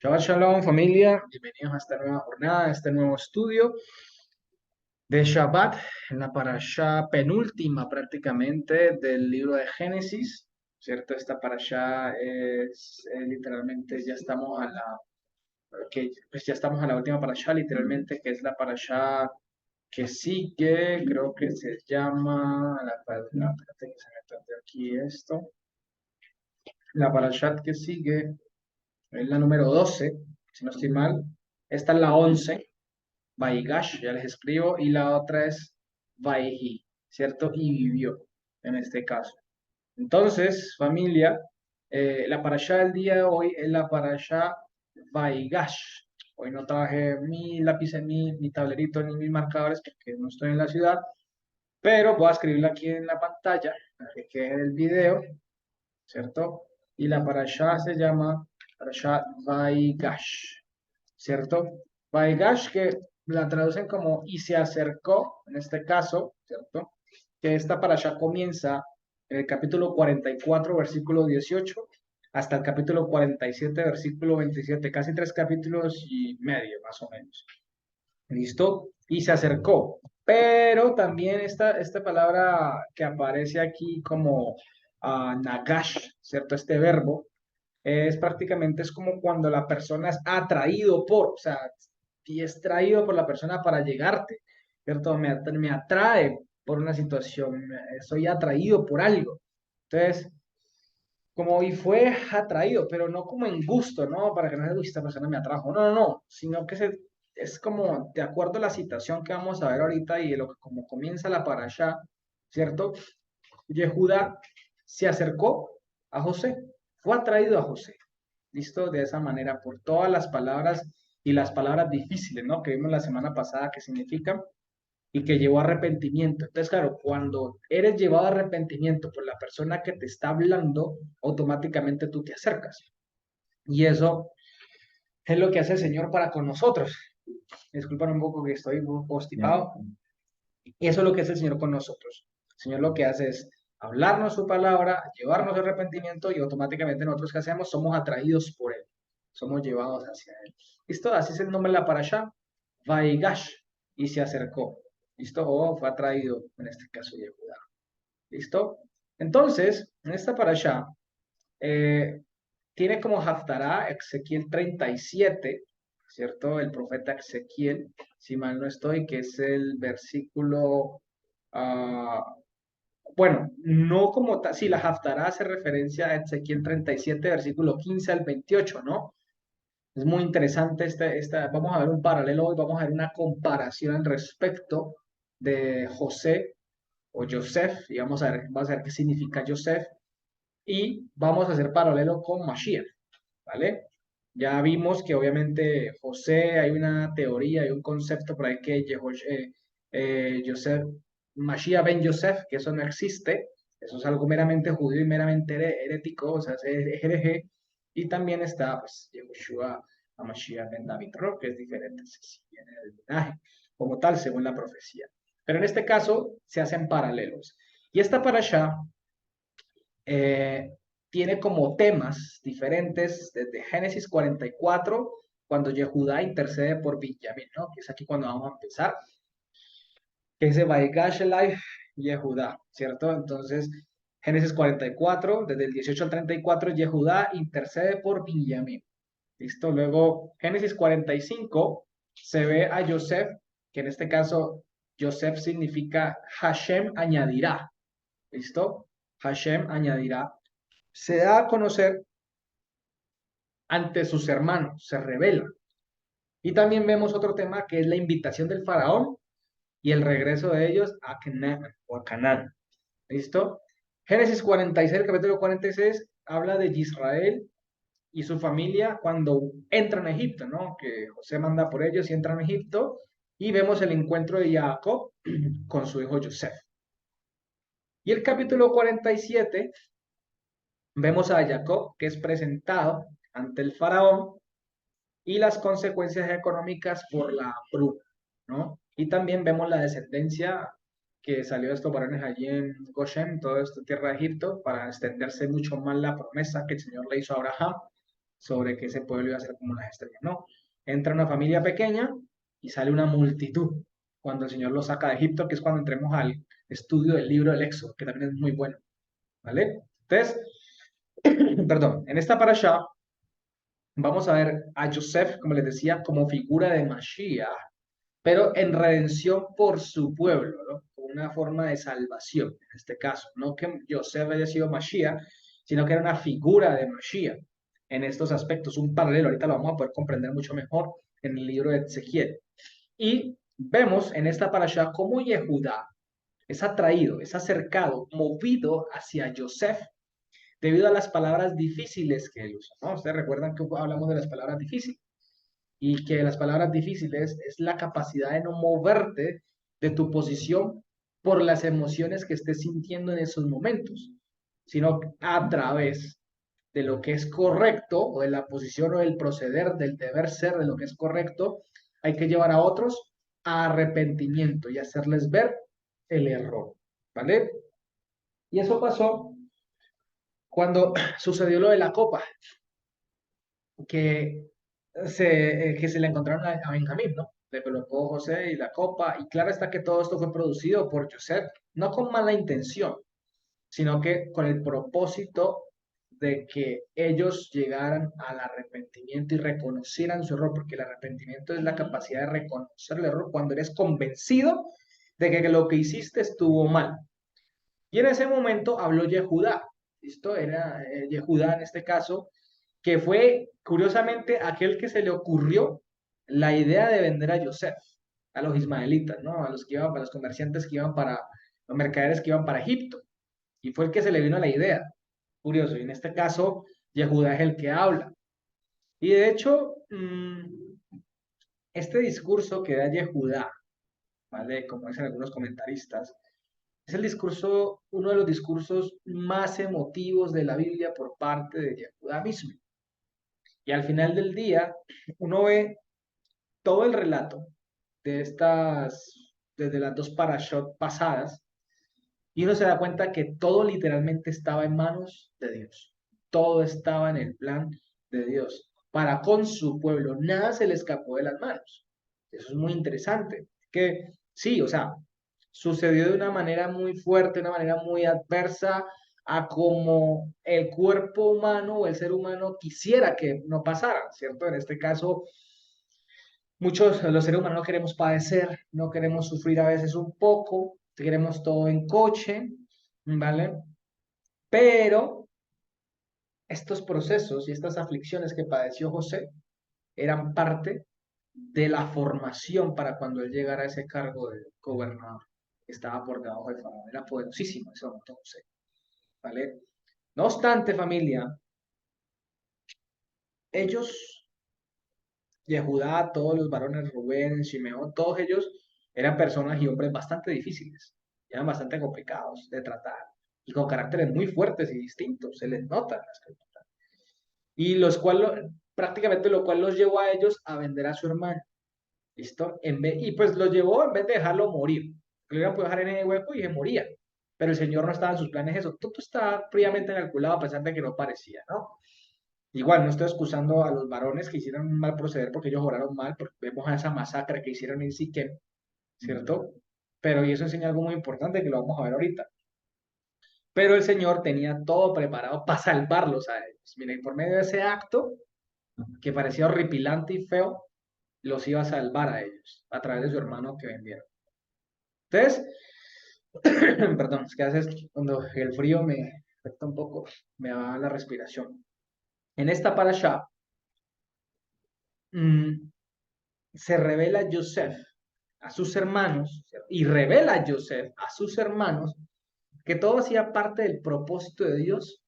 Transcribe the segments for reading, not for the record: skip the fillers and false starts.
Shabbat Shalom familia, bienvenidos a esta nueva jornada, a este nuevo estudio de Shabbat, en la parashá penúltima prácticamente del libro de Génesis, ¿cierto? Esta parashá es literalmente ya estamos a la última parashá, literalmente, que es la parashá que sigue, creo que se llama, espérate que se me trate aquí esto, la parashá que sigue es la número 12, si no estoy mal, esta es la 11. Vaigash, ya les escribo, y la otra es Vaihi, ¿cierto? Y vivió, en este caso. Entonces, familia, la parashá del día de hoy es la parashá Vaigash. Hoy no traje mi lápiz, mi tablerito ni mis marcadores porque no estoy en la ciudad, pero voy a escribirlo aquí en la pantalla para que quede en el video, ¿cierto? Y la parashá se llama parashá Vaigash, ¿cierto? Vaigash, que la traducen como y se acercó, en este caso, ¿cierto? Que esta parasha comienza en el capítulo 44, versículo 18, hasta el capítulo 47, versículo 27, casi 3 capítulos y medio, más o menos. ¿Listo? Y se acercó. Pero también esta palabra que aparece aquí como nagash, ¿cierto? Este verbo, es prácticamente es como cuando la persona es atraído por, o sea, y es traído por la persona para llegarte, ¿cierto? Me atrae por una situación, soy atraído por algo. Entonces, como y fue atraído, pero no como en gusto, ¿no? Para que no se "Uy, esta persona me atrajo". No, no, no, sino que es como de acuerdo a la situación que vamos a ver ahorita y de lo que como comienza la parasha, ¿cierto? Yehuda se acercó a José, fue atraído a José. ¿Listo? De esa manera, por todas las palabras y las palabras difíciles, ¿no? Que vimos la semana pasada que significan y que llevó a arrepentimiento. Entonces, claro, cuando eres llevado a arrepentimiento por la persona que te está hablando, automáticamente tú te acercas. Y eso es lo que hace el Señor para con nosotros. Disculpan un poco que estoy un poco constipado. Y eso es lo que hace el Señor con nosotros. El Señor lo que hace es hablarnos su palabra, llevarnos al arrepentimiento y automáticamente nosotros, ¿qué hacemos? Somos atraídos por Él. Somos llevados hacia Él. ¿Listo? Así es el nombre de la parasha. Vaigash. Y se acercó. ¿Listo? O fue atraído, en este caso, Yehuda. ¿Listo? Entonces, en esta parasha, eh, tiene como Haftarah Ezequiel 37, ¿cierto? El profeta Ezequiel, si mal no estoy, que es el versículo, ah, bueno, no como tal, sí, la Haftarah hace referencia a Ezequiel 37, versículo 15 al 28, ¿no? Es muy interesante vamos a ver un paralelo hoy, vamos a ver una comparación al respecto de José o Joseph, y vamos a ver qué significa Joseph, y vamos a hacer paralelo con Mashiach, ¿vale? Ya vimos que obviamente José, hay una teoría, hay un concepto por ahí que Joseph, Mashiach ben Joseph, que eso no existe, eso es algo meramente judío y meramente herético, o sea, es hereje, y también está, pues, Yehoshua Mashiach ben David, ¿no? Que es diferente, si viene del linaje, como tal, según la profecía. Pero en este caso se hacen paralelos. Y esta parasha eh, tiene como temas diferentes desde Génesis 44, cuando Yehudá intercede por Benjamín, ¿no? Que es aquí cuando vamos a empezar, que es de Vaigash Elai Yehudá, ¿cierto? Entonces, Génesis 44, desde el 18 al 34, Yehudá intercede por Benjamín. ¿Listo? Luego, Génesis 45, se ve a Joseph, que en este caso, Joseph significa Hashem añadirá. ¿Listo? Hashem añadirá. Se da a conocer ante sus hermanos, se revela. Y también vemos otro tema que es la invitación del faraón y el regreso de ellos a Canaán o a Canaán. ¿Listo? Génesis 46, el capítulo 46, habla de Israel y su familia cuando entran a Egipto, ¿no? Que José manda por ellos y entran a Egipto. Y vemos el encuentro de Jacob con su hijo Joseph. Y el capítulo 47, vemos a Jacob que es presentado ante el faraón y las consecuencias económicas por la hambruna, ¿no? Y también vemos la descendencia que salió de estos varones allí en Goshen, toda esta tierra de Egipto, para extenderse mucho más la promesa que el Señor le hizo a Abraham sobre que ese pueblo iba a ser como las estrellas. No, entra una familia pequeña y sale una multitud cuando el Señor los saca de Egipto, que es cuando entremos al estudio del libro del Éxodo, que también es muy bueno, ¿vale? Entonces, perdón, en esta parasha vamos a ver a Joseph, como les decía, como figura de Mashiach, pero en redención por su pueblo, ¿no? Como una forma de salvación, en este caso. No que Joseph haya sido Mashiach, sino que era una figura de Mashiach en estos aspectos, un paralelo. Ahorita lo vamos a poder comprender mucho mejor en el libro de Ezequiel. Y vemos en esta parasha cómo Yehudá es atraído, es acercado, movido hacia Joseph debido a las palabras difíciles que él usa, ¿no? Ustedes recuerdan que hablamos de las palabras difíciles y que las palabras difíciles es la capacidad de no moverte de tu posición por las emociones que estés sintiendo en esos momentos, sino a través de lo que es correcto o de la posición o del proceder, del deber ser de lo que es correcto, hay que llevar a otros a arrepentimiento y hacerles ver el error, ¿vale? Y eso pasó cuando sucedió lo de la copa, que que se le encontraron a Benjamín, ¿no? Le colocó José y la copa, y claro está que todo esto fue producido por José, no con mala intención, sino que con el propósito de que ellos llegaran al arrepentimiento y reconocieran su error, porque el arrepentimiento es la capacidad de reconocer el error cuando eres convencido de que lo que hiciste estuvo mal. Y en ese momento habló Yehudá. Esto era Yehudá en este caso, que fue curiosamente aquel que se le ocurrió la idea de vender a Yosef, a los ismaelitas, ¿no? A los que iban, para los comerciantes que iban para, los mercaderes que iban para Egipto. Y fue el que se le vino la idea. Curioso. Y en este caso, Yehudá es el que habla. Y de hecho, este discurso que da Yehudá, ¿vale? Como dicen algunos comentaristas, es el discurso, uno de los discursos más emotivos de la Biblia por parte de Yehudá mismo. Y al final del día, uno ve todo el relato de estas, desde las dos parashot pasadas, y uno se da cuenta que todo literalmente estaba en manos de Dios. Todo estaba en el plan de Dios para con su pueblo. Nada se le escapó de las manos. Eso es muy interesante. Que sí, o sea, sucedió de una manera muy fuerte, de una manera muy adversa a como el cuerpo humano o el ser humano quisiera que no pasara, ¿cierto? En este caso, muchos de los seres humanos no queremos padecer, no queremos sufrir a veces un poco, queremos todo en coche, ¿vale? Pero estos procesos y estas aflicciones que padeció José eran parte de la formación para cuando él llegara a ese cargo de gobernador. Estaba por debajo de Faraón, era poderosísimo ese momento José, ¿vale? No obstante, familia, ellos, Yehudá, todos los varones, Rubén, Simeón, todos ellos eran personas y hombres bastante difíciles, eran bastante complicados de tratar y con caracteres muy fuertes y distintos, se les nota en la escritura. Y los cuales, prácticamente lo cual los llevó a ellos a vender a su hermano. ¿Listo? Y pues lo llevó en vez de dejarlo morir. Lo iban a poder dejar en el hueco y se moría. Pero el Señor no estaba en sus planes eso. Todo está fríamente calculado a pesar de que no parecía, ¿no? Igual, no estoy excusando a los varones que hicieron un mal proceder porque ellos obraron mal, porque vemos a esa masacre que hicieron en Siquem, ¿cierto? Pero y eso enseña algo muy importante que lo vamos a ver ahorita. Pero el Señor tenía todo preparado para salvarlos a ellos. Miren, por medio de ese acto, que parecía horripilante y feo, los iba a salvar a ellos, a través de su hermano que vendieron. Entonces, perdón, es que a veces cuando el frío me afecta un poco, me va la respiración. En esta parasha mm, se revela Joseph a sus hermanos y revela a Joseph a sus hermanos que todo hacía parte del propósito de Dios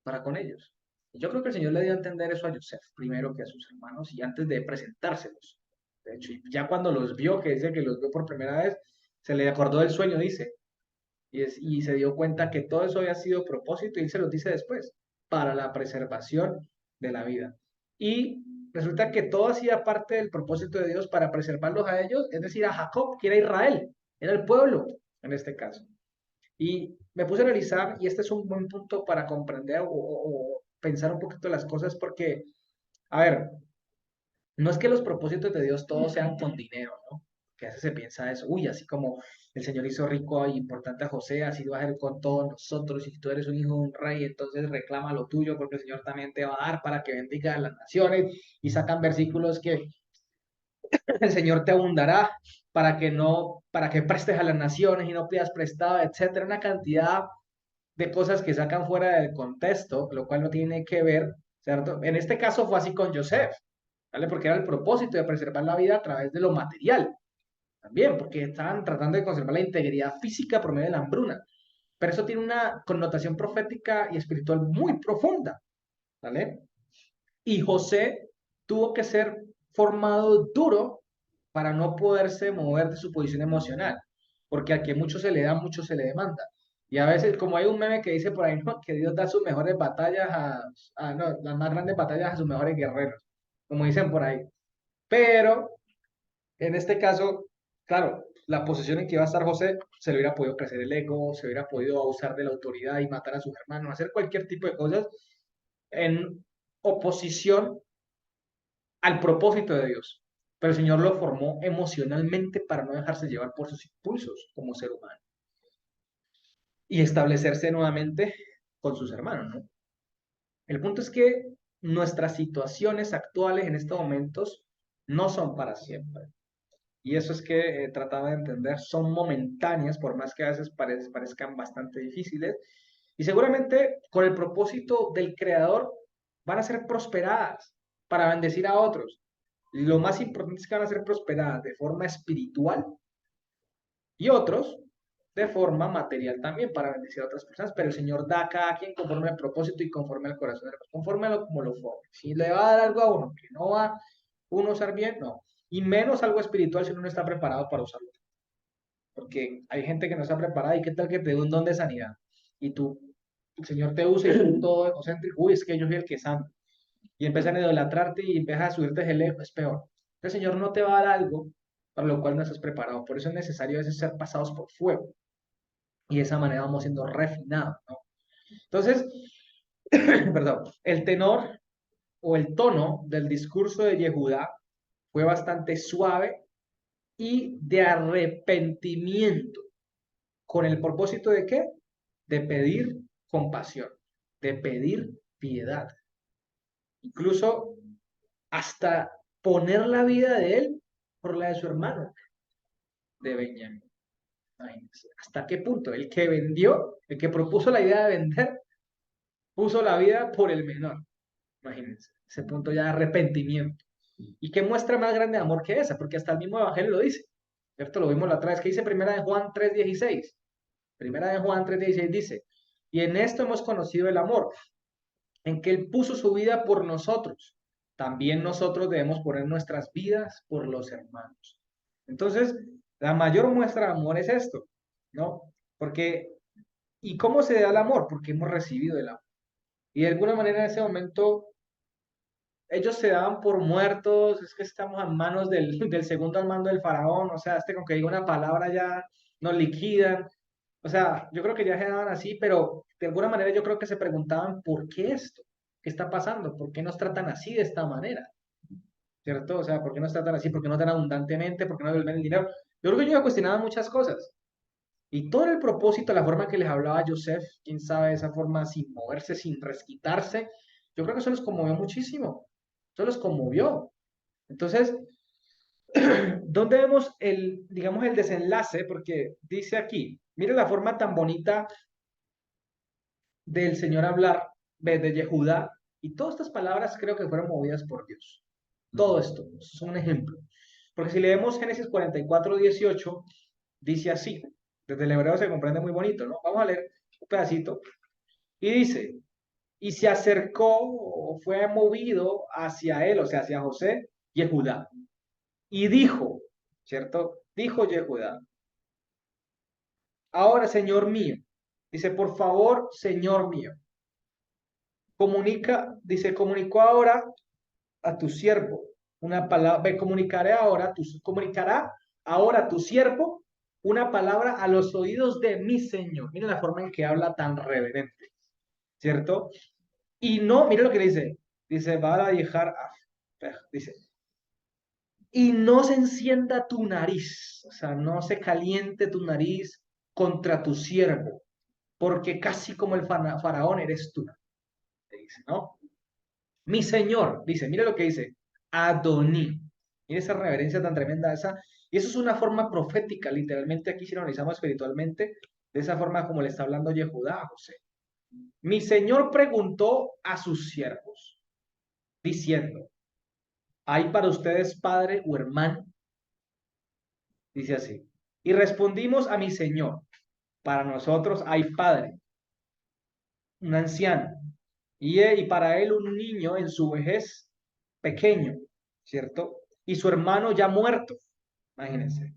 para con ellos. Y yo creo que el Señor le dio a entender eso a Joseph primero que a sus hermanos y antes de presentárselos. De hecho, ya cuando los vio, que dice que los vio por primera vez, se le acordó del sueño, dice, y se dio cuenta que todo eso había sido propósito y él se lo dice después, para la preservación de la vida. Y resulta que todo hacía parte del propósito de Dios para preservarlos a ellos, es decir, a Jacob, que era Israel, era el pueblo en este caso. Y me puse a analizar, y este es un buen punto para comprender o pensar un poquito las cosas, porque A ver, no es que los propósitos de Dios todos sean con dinero, ¿no? Que a veces se piensa eso, uy, así como el Señor hizo rico y importante a José, así lo va a hacer con todos nosotros, y si tú eres un hijo de un rey, entonces reclama lo tuyo, porque el Señor también te va a dar para que bendiga a las naciones, y sacan versículos que el Señor te abundará para que prestes a las naciones y no pidas prestado, etcétera, una cantidad de cosas que sacan fuera del contexto, lo cual no tiene que ver, ¿cierto? En este caso fue así con Joseph, ¿vale? Porque era el propósito de preservar la vida a través de lo material, también, porque estaban tratando de conservar la integridad física por medio de la hambruna. Pero eso tiene una connotación profética y espiritual muy profunda, ¿vale? Y José tuvo que ser formado duro para no poderse mover de su posición emocional, porque a que mucho se le da, mucho se le demanda. Y a veces, como hay un meme que dice por ahí, ¿no? Que Dios da sus mejores batallas no, las más grandes batallas a sus mejores guerreros, como dicen por ahí. Pero en este caso, claro, la posición en que iba a estar José, se le hubiera podido crecer el ego, se hubiera podido abusar de la autoridad y matar a sus hermanos, hacer cualquier tipo de cosas en oposición al propósito de Dios. Pero el Señor lo formó emocionalmente para no dejarse llevar por sus impulsos como ser humano y establecerse nuevamente con sus hermanos, ¿no? El punto es que nuestras situaciones actuales en estos momentos no son para siempre. Y eso es que trataba de entender, son momentáneas, por más que a veces parezcan bastante difíciles, y seguramente con el propósito del Creador van a ser prosperadas para bendecir a otros. Lo más importante es que van a ser prosperadas de forma espiritual y otros de forma material también para bendecir a otras personas, pero el Señor da a cada quien conforme al propósito y conforme al corazón de Dios, conforme a lo como lo forme. Si le va a dar algo a uno que no va uno a usar bien, no. Y menos algo espiritual si uno no está preparado para usarlo. Porque hay gente que no está preparada y qué tal que te dé un don de sanidad. Y tú, el Señor te usa y tú todo egocéntrico, uy, es que yo soy el que sana. Y empiezan a idolatrarte y empiezas a subirte el ego, es peor. El Señor no te va a dar algo para lo cual no estás preparado. Por eso es necesario a veces ser pasados por fuego. Y de esa manera vamos siendo refinados, ¿no? Entonces, perdón, el tenor o el tono del discurso de Yehudá fue bastante suave y de arrepentimiento. ¿Con el propósito de qué? De pedir compasión, de pedir piedad. Incluso hasta poner la vida de él por la de su hermano, de Benjamín. Imagínense. ¿Hasta qué punto? El que vendió, el que propuso la idea de vender, puso la vida por el menor. Imagínense, ese punto ya de arrepentimiento. ¿Y qué muestra más grande de amor que esa? Porque hasta el mismo Evangelio lo dice, ¿cierto? Lo vimos la otra vez que dice Primera de Juan 3:16. Primera de Juan 3:16 dice, y en esto hemos conocido el amor, en que Él puso su vida por nosotros. También nosotros debemos poner nuestras vidas por los hermanos. Entonces, la mayor muestra de amor es esto, ¿no? Porque, ¿y cómo se da el amor? Porque hemos recibido el amor. Y de alguna manera en ese momento ellos se daban por muertos, es que estamos en manos del segundo al mando del faraón, o sea, con que diga una palabra ya nos liquidan. O sea, yo creo que ya se daban así, pero de alguna manera yo creo que se preguntaban, ¿por qué esto? ¿Qué está pasando? ¿Por qué nos tratan así de esta manera? ¿Cierto? O sea, ¿por qué nos tratan así? ¿Por qué no tan abundantemente? ¿Por qué no devuelven el dinero? Yo creo que yo cuestionaba muchas cosas. Y todo el propósito, la forma que les hablaba Joseph, quién sabe, esa forma sin moverse, sin resquitarse, yo creo que eso los conmovió muchísimo. Eso los conmovió. Entonces, ¿dónde vemos digamos, el desenlace? Porque dice aquí, mire la forma tan bonita del Señor hablar de Yehudá, y todas estas palabras creo que fueron movidas por Dios. Todo esto es un ejemplo. Porque si leemos Génesis 44:18, dice así, desde el hebreo se comprende muy bonito, ¿no? Vamos a leer un pedacito. Y dice, y se acercó o fue movido hacia él, o sea, hacia José, Yehudá. Y dijo, ¿cierto? Dijo Yehudá, ahora, Señor mío, dice, por favor, Señor mío, dice, comunicó ahora a tu siervo una palabra, comunicará ahora a tu siervo una palabra a los oídos de mi Señor. Mira la forma en que habla tan reverente, ¿cierto? Y no, mira lo que le dice, dice, va a dejar, Dice, y no se encienda tu nariz, o sea, no se caliente tu nariz contra tu siervo, porque casi como el faraón eres tú, le dice, ¿no? Mi señor, dice, mire lo que dice, Adoní. Mire esa reverencia tan tremenda esa. Y eso es una forma profética, literalmente aquí si lo analizamos espiritualmente, de esa forma como le está hablando Yehudá a José. Mi señor preguntó a sus siervos, diciendo, ¿hay para ustedes padre o hermano? Dice así. Y respondimos a mi señor, para nosotros hay padre, un anciano, y para él un niño en su vejez pequeño, ¿cierto? Y su hermano ya muerto, imagínense.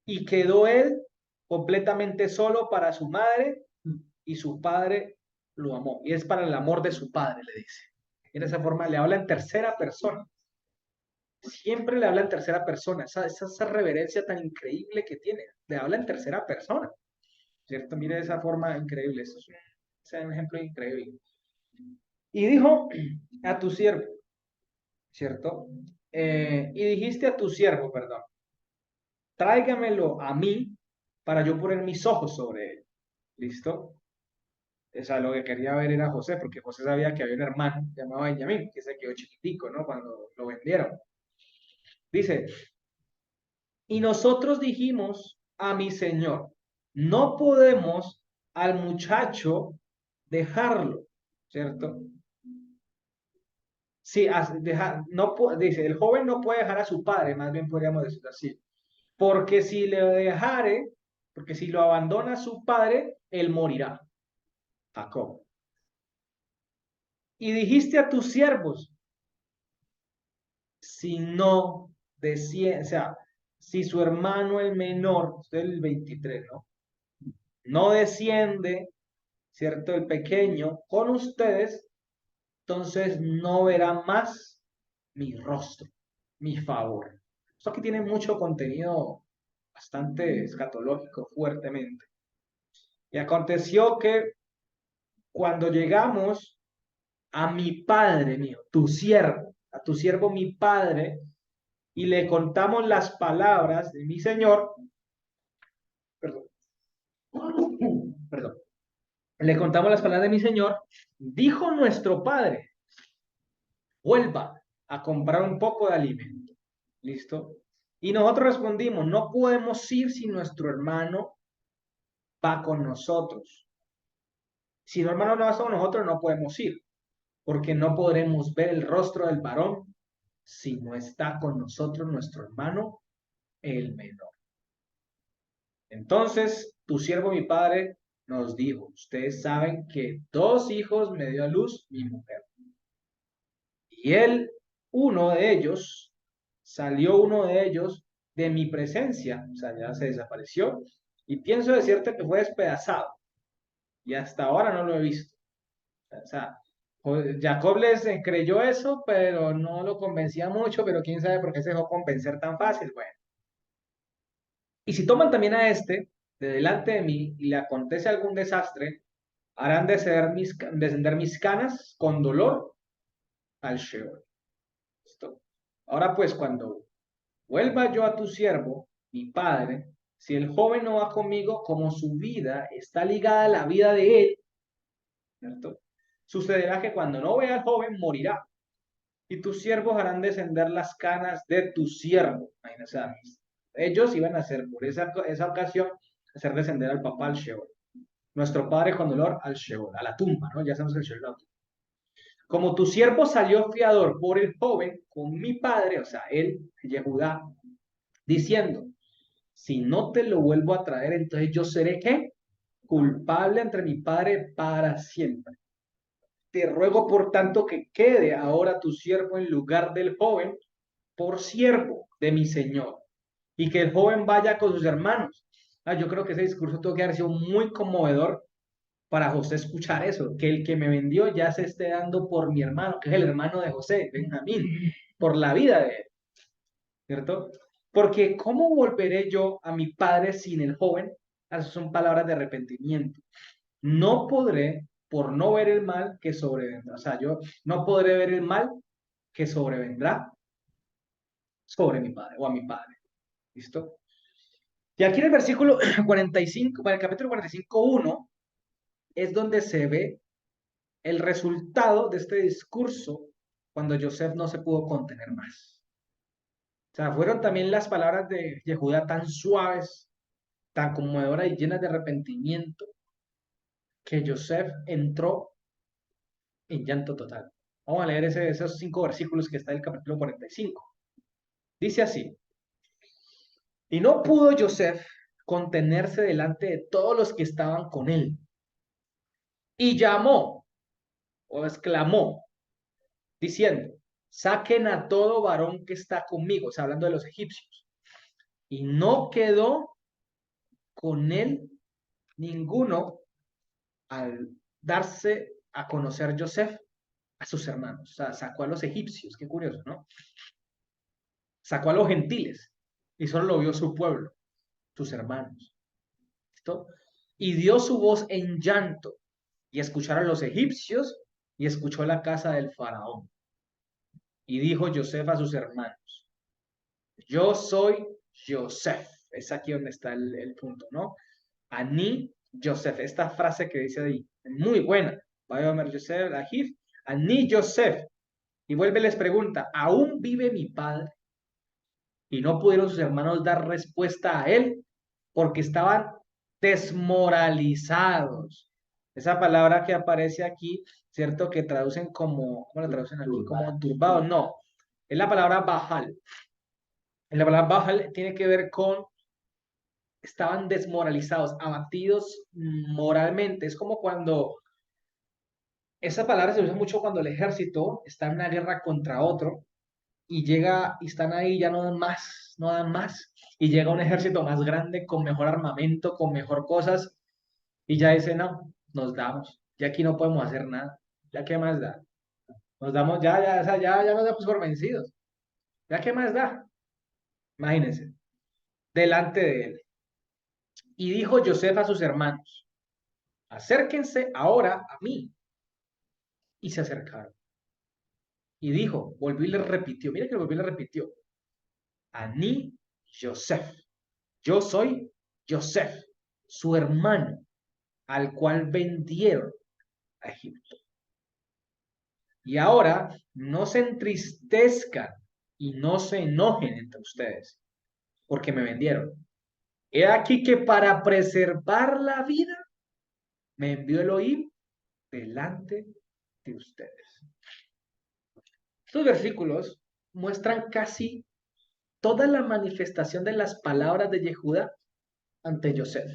Y quedó él completamente solo para su madre y su padre lo amó. Y es para el amor de su padre, le dice. Y de esa forma le habla en tercera persona. Siempre le habla en tercera persona. Esa reverencia tan increíble que tiene. Le habla en tercera persona, ¿cierto? Mire esa forma increíble. Es un ejemplo increíble. Y dijo a tu siervo, ¿cierto? Y dijiste a tu siervo, perdón, tráigamelo a mí para yo poner mis ojos sobre él. ¿Listo? O sea, lo que quería ver era José, porque José sabía que había un hermano llamado Benjamín, que se quedó chiquitico, ¿no? Cuando lo vendieron. Dice, y nosotros dijimos a mi señor, no podemos al muchacho dejarlo, ¿cierto? Sí, no, dice, el joven no puede dejar a su padre, más bien podríamos decirlo así. Porque si le dejare, porque si lo abandona a su padre, él morirá. Jacob. Y dijiste a tus siervos, si no desciende, o sea, si su hermano el menor, usted el 23, ¿no? No desciende, ¿cierto? El pequeño con ustedes, entonces no verá más mi rostro, mi favor. Esto aquí tiene mucho contenido bastante escatológico, fuertemente. Y aconteció que cuando llegamos a mi padre mío, tu siervo, a tu siervo mi padre, y le contamos las palabras de mi Señor, perdón, perdón, le contamos las palabras de mi Señor, dijo nuestro padre, vuelva a comprar un poco de alimento. ¿Listo? Y nosotros respondimos, no podemos ir si nuestro hermano va con nosotros. Si nuestro hermano no va con nosotros, no podemos ir, porque no podremos ver el rostro del varón si no está con nosotros nuestro hermano, el menor. Entonces, tu siervo, mi padre, nos dijo, ustedes saben que 2 hijos me dio a luz mi mujer. Y él, salió uno de ellos de mi presencia, o sea, ya se desapareció, y pienso decirte que fue despedazado, y hasta ahora no lo he visto. O sea, Jacob les creyó eso, pero no lo convencía mucho, pero quién sabe por qué se dejó convencer tan fácil. Bueno, y si toman también a este de delante de mí y le acontece algún desastre, harán descender mis canas con dolor al Sheol. ¿Listo? Ahora pues, cuando vuelva yo a tu siervo, mi padre, si el joven no va conmigo, como su vida está ligada a la vida de él, ¿cierto? Sucederá que cuando no vea al joven, morirá. Y tus siervos harán descender las canas de tu siervo. Imagínense, ellos iban a hacer por esa ocasión, hacer descender al papá al Sheol. Nuestro padre con dolor al Sheol, a la tumba, ¿no? Ya sabemos que el Sheol es la tumba. Como tu siervo salió fiador por el joven con mi padre, o sea, él, Yehudá, diciendo, si no te lo vuelvo a traer, entonces yo seré, ¿qué? Culpable entre mi padre para siempre. Te ruego, por tanto, que quede ahora tu siervo en lugar del joven por siervo de mi señor, y que el joven vaya con sus hermanos. Yo creo que ese discurso tuvo que haber sido muy conmovedor para José escuchar eso, que el que me vendió ya se esté dando por mi hermano, que es el hermano de José, Benjamín, por la vida de él, ¿cierto? Porque ¿cómo volveré yo a mi padre sin el joven? Esas son palabras de arrepentimiento. No podré, por no ver el mal que sobrevendrá. O sea, yo no podré ver el mal que sobrevendrá sobre mi padre o a mi padre. ¿Listo? Y aquí en el versículo 45, bueno, el capítulo 45:1 es donde se ve el resultado de este discurso cuando Joseph no se pudo contener más. O sea, fueron también las palabras de Judá tan suaves, tan conmovedoras y llenas de arrepentimiento, que Joseph entró en llanto total. Vamos a leer esos 5 versículos que está en el capítulo 45. Dice así: y no pudo Joseph contenerse delante de todos los que estaban con él, y llamó o exclamó, diciendo, saquen a todo varón que está conmigo, o sea, hablando de los egipcios. Y no quedó con él ninguno al darse a conocer Joseph a sus hermanos. O sea, sacó a los egipcios, qué curioso, ¿no? Sacó a los gentiles y solo lo vio su pueblo, sus hermanos. ¿Listo? Y dio su voz en llanto y escucharon los egipcios y escuchó la casa del faraón. Y dijo Joseph a sus hermanos, yo soy Joseph. Es aquí donde está el punto, ¿no? Ani Joseph. Esta frase que dice ahí, muy buena. Vayomer Joseph, Ahif, Ani Joseph. Y vuelve y les pregunta, ¿aún vive mi padre? Y no pudieron sus hermanos dar respuesta a él porque estaban desmoralizados. Esa palabra que aparece aquí, ¿cierto? Que traducen como, ¿cómo la traducen aquí? Como turbados. No, es la palabra bajal. La palabra bajal tiene que ver con, estaban desmoralizados, abatidos moralmente. Es como cuando, esa palabra se usa mucho cuando el ejército está en una guerra contra otro y llega y están ahí, ya no dan más, no dan más, y llega un ejército más grande, con mejor armamento, con mejor cosas, y ya dice, no, nos damos, ya aquí no podemos hacer nada, ya qué más da, nos damos, ya, o sea, ya nos damos por vencidos, ya qué más da, imagínense, delante de él. Y dijo Joseph a sus hermanos, acérquense ahora a mí, y se acercaron. Y dijo, volvió y le repitió, mira que volvió y le repitió, Aní Joseph, yo soy Joseph, su hermano, al cual vendieron a Egipto. Y ahora no se entristezcan y no se enojen entre ustedes, porque me vendieron. He aquí que para preservar la vida me envió Elohim delante de ustedes. Estos versículos muestran casi toda la manifestación de las palabras de Yehuda ante Joseph.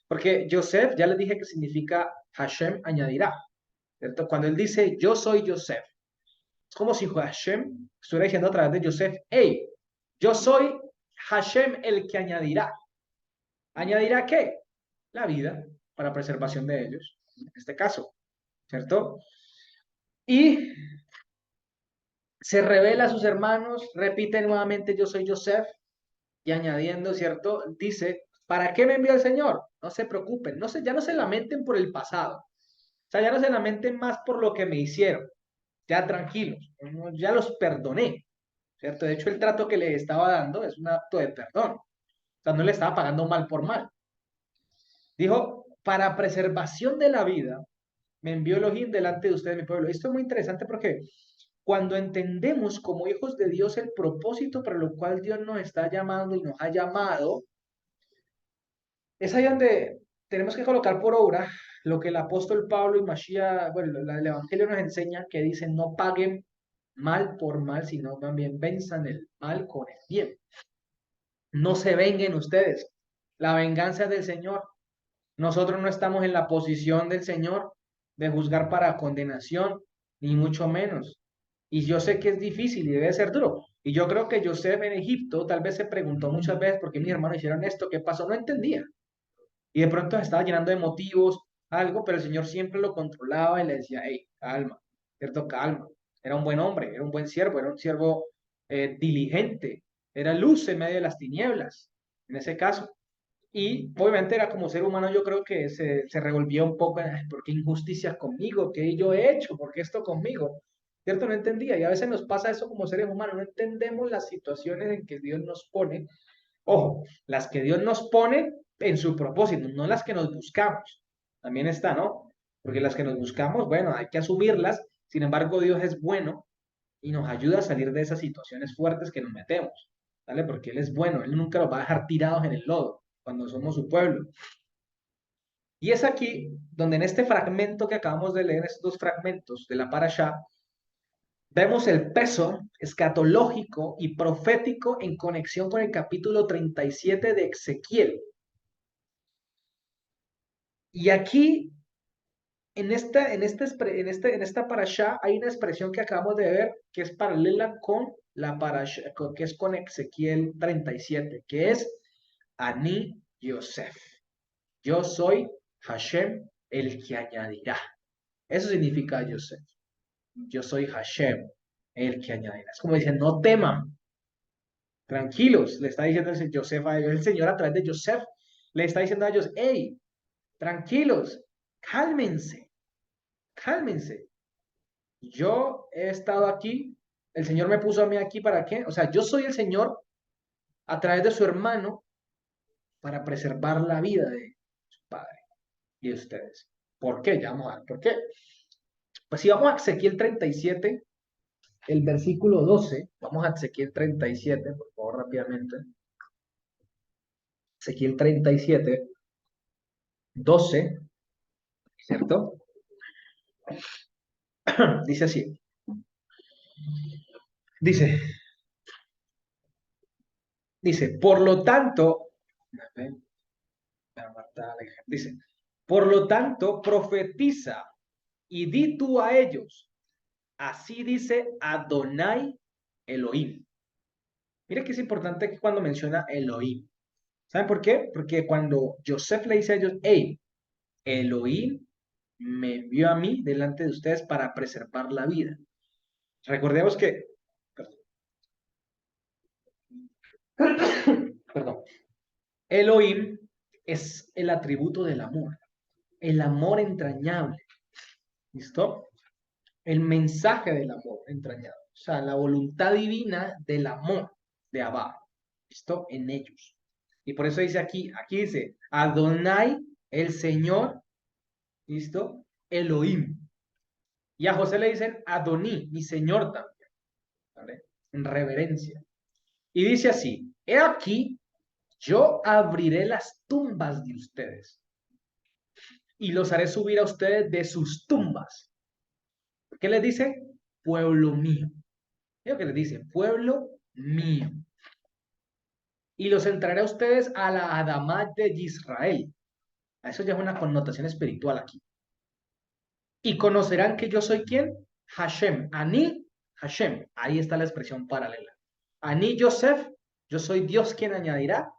Porque Joseph, ya les dije que significa Hashem añadirá, ¿cierto? Cuando él dice, yo soy Joseph, es como si Hashem estuviera diciendo a través de Joseph, hey, yo soy Hashem el que añadirá. ¿Añadirá qué? La vida para preservación de ellos, en este caso, ¿cierto? Y se revela a sus hermanos, repite nuevamente, yo soy Joseph, y añadiendo, ¿cierto? Dice, ¿para qué me envió el Señor? No se preocupen, ya no se lamenten por el pasado. O sea, ya no se lamenten más por lo que me hicieron. Ya tranquilos, ya los perdoné, ¿cierto? De hecho, el trato que le estaba dando es un acto de perdón. O sea, no le estaba pagando mal por mal. Dijo, para preservación de la vida, me envió Elohim delante de ustedes, mi pueblo. Esto es muy interesante porque cuando entendemos como hijos de Dios el propósito para lo cual Dios nos está llamando y nos ha llamado, es ahí donde tenemos que colocar por obra lo que el apóstol Pablo y Mashiach, bueno, el Evangelio nos enseña, que dice, no paguen mal por mal, sino también venzan el mal con el bien. No se venguen ustedes. La venganza es del Señor. Nosotros no estamos en la posición del Señor de juzgar para condenación, ni mucho menos. Y yo sé que es difícil y debe ser duro. Y yo creo que Joseph en Egipto tal vez se preguntó muchas veces por qué mis hermanos hicieron esto, qué pasó, no entendía. Y de pronto se estaba llenando de motivos, algo, pero el Señor siempre lo controlaba y le decía, hey, calma, ¿cierto? Calma. Era un buen hombre, era un buen siervo, era un siervo diligente, era luz en medio de las tinieblas, en ese caso. Y obviamente era como ser humano, yo creo que se revolvía un poco, "Ay, ¿por qué injusticias conmigo? ¿Qué yo he hecho? ¿Por qué esto conmigo?" ¿cierto? No entendía. Y a veces nos pasa eso como seres humanos, no entendemos las situaciones en que Dios nos pone. Ojo, las que Dios nos pone en su propósito, no las que nos buscamos. También está, ¿no? Porque las que nos buscamos, bueno, hay que asumirlas. Sin embargo, Dios es bueno y nos ayuda a salir de esas situaciones fuertes que nos metemos, ¿vale? Porque Él es bueno, Él nunca los va a dejar tirados en el lodo cuando somos su pueblo. Y es aquí donde en este fragmento que acabamos de leer, estos dos fragmentos de la parashá, vemos el peso escatológico y profético en conexión con el capítulo 37 de Ezequiel. Y aquí, en esta parashá, hay una expresión que acabamos de ver que es paralela con la parashá, que es con Ezequiel 37, que es Ani Yosef. Yo soy Hashem, el que añadirá. Eso significa Yosef. Yo soy Hashem, el que añadirá. Es como dicen, no teman, tranquilos, le está diciendo el Yosef a ellos. El Señor a través de Yosef le está diciendo a ellos, hey, tranquilos, cálmense, cálmense. Yo he estado aquí, el Señor me puso a mí aquí para qué. O sea, yo soy el Señor a través de su hermano para preservar la vida de su padre y de ustedes. ¿Por qué? Ya vamos a ver por qué. Pues si vamos a Ezequiel 37, el versículo 12, vamos a Ezequiel 37, por favor, rápidamente. Ezequiel 37, 12, ¿cierto? Dice así, dice, por lo tanto, dice, por lo tanto, profetiza y di tú a ellos, así dice Adonai Elohim. Mira que es importante que cuando menciona Elohim, ¿saben por qué? Porque cuando Joseph le dice a ellos, hey, Elohim me envió a mí delante de ustedes para preservar la vida. Recordemos que, perdón, Elohim es el atributo del amor, el amor entrañable, ¿listo? El mensaje del amor entrañable, o sea, la voluntad divina del amor de Abba, ¿listo? En ellos. Y por eso dice aquí dice, Adonai, el Señor, ¿listo? Elohim. Y a José le dicen Adoní, mi Señor también, ¿vale? En reverencia. Y dice así, he aquí, yo abriré las tumbas de ustedes y los haré subir a ustedes de sus tumbas. ¿Qué les dice? Pueblo mío. ¿Qué les dice? Pueblo mío. Y los entraré a ustedes a la Adamá de Israel. A eso ya es una connotación espiritual aquí. Y conocerán que yo soy ¿quién? Hashem. Ani, Hashem. Ahí está la expresión paralela. Ani Yosef, yo soy Dios quien añadirá.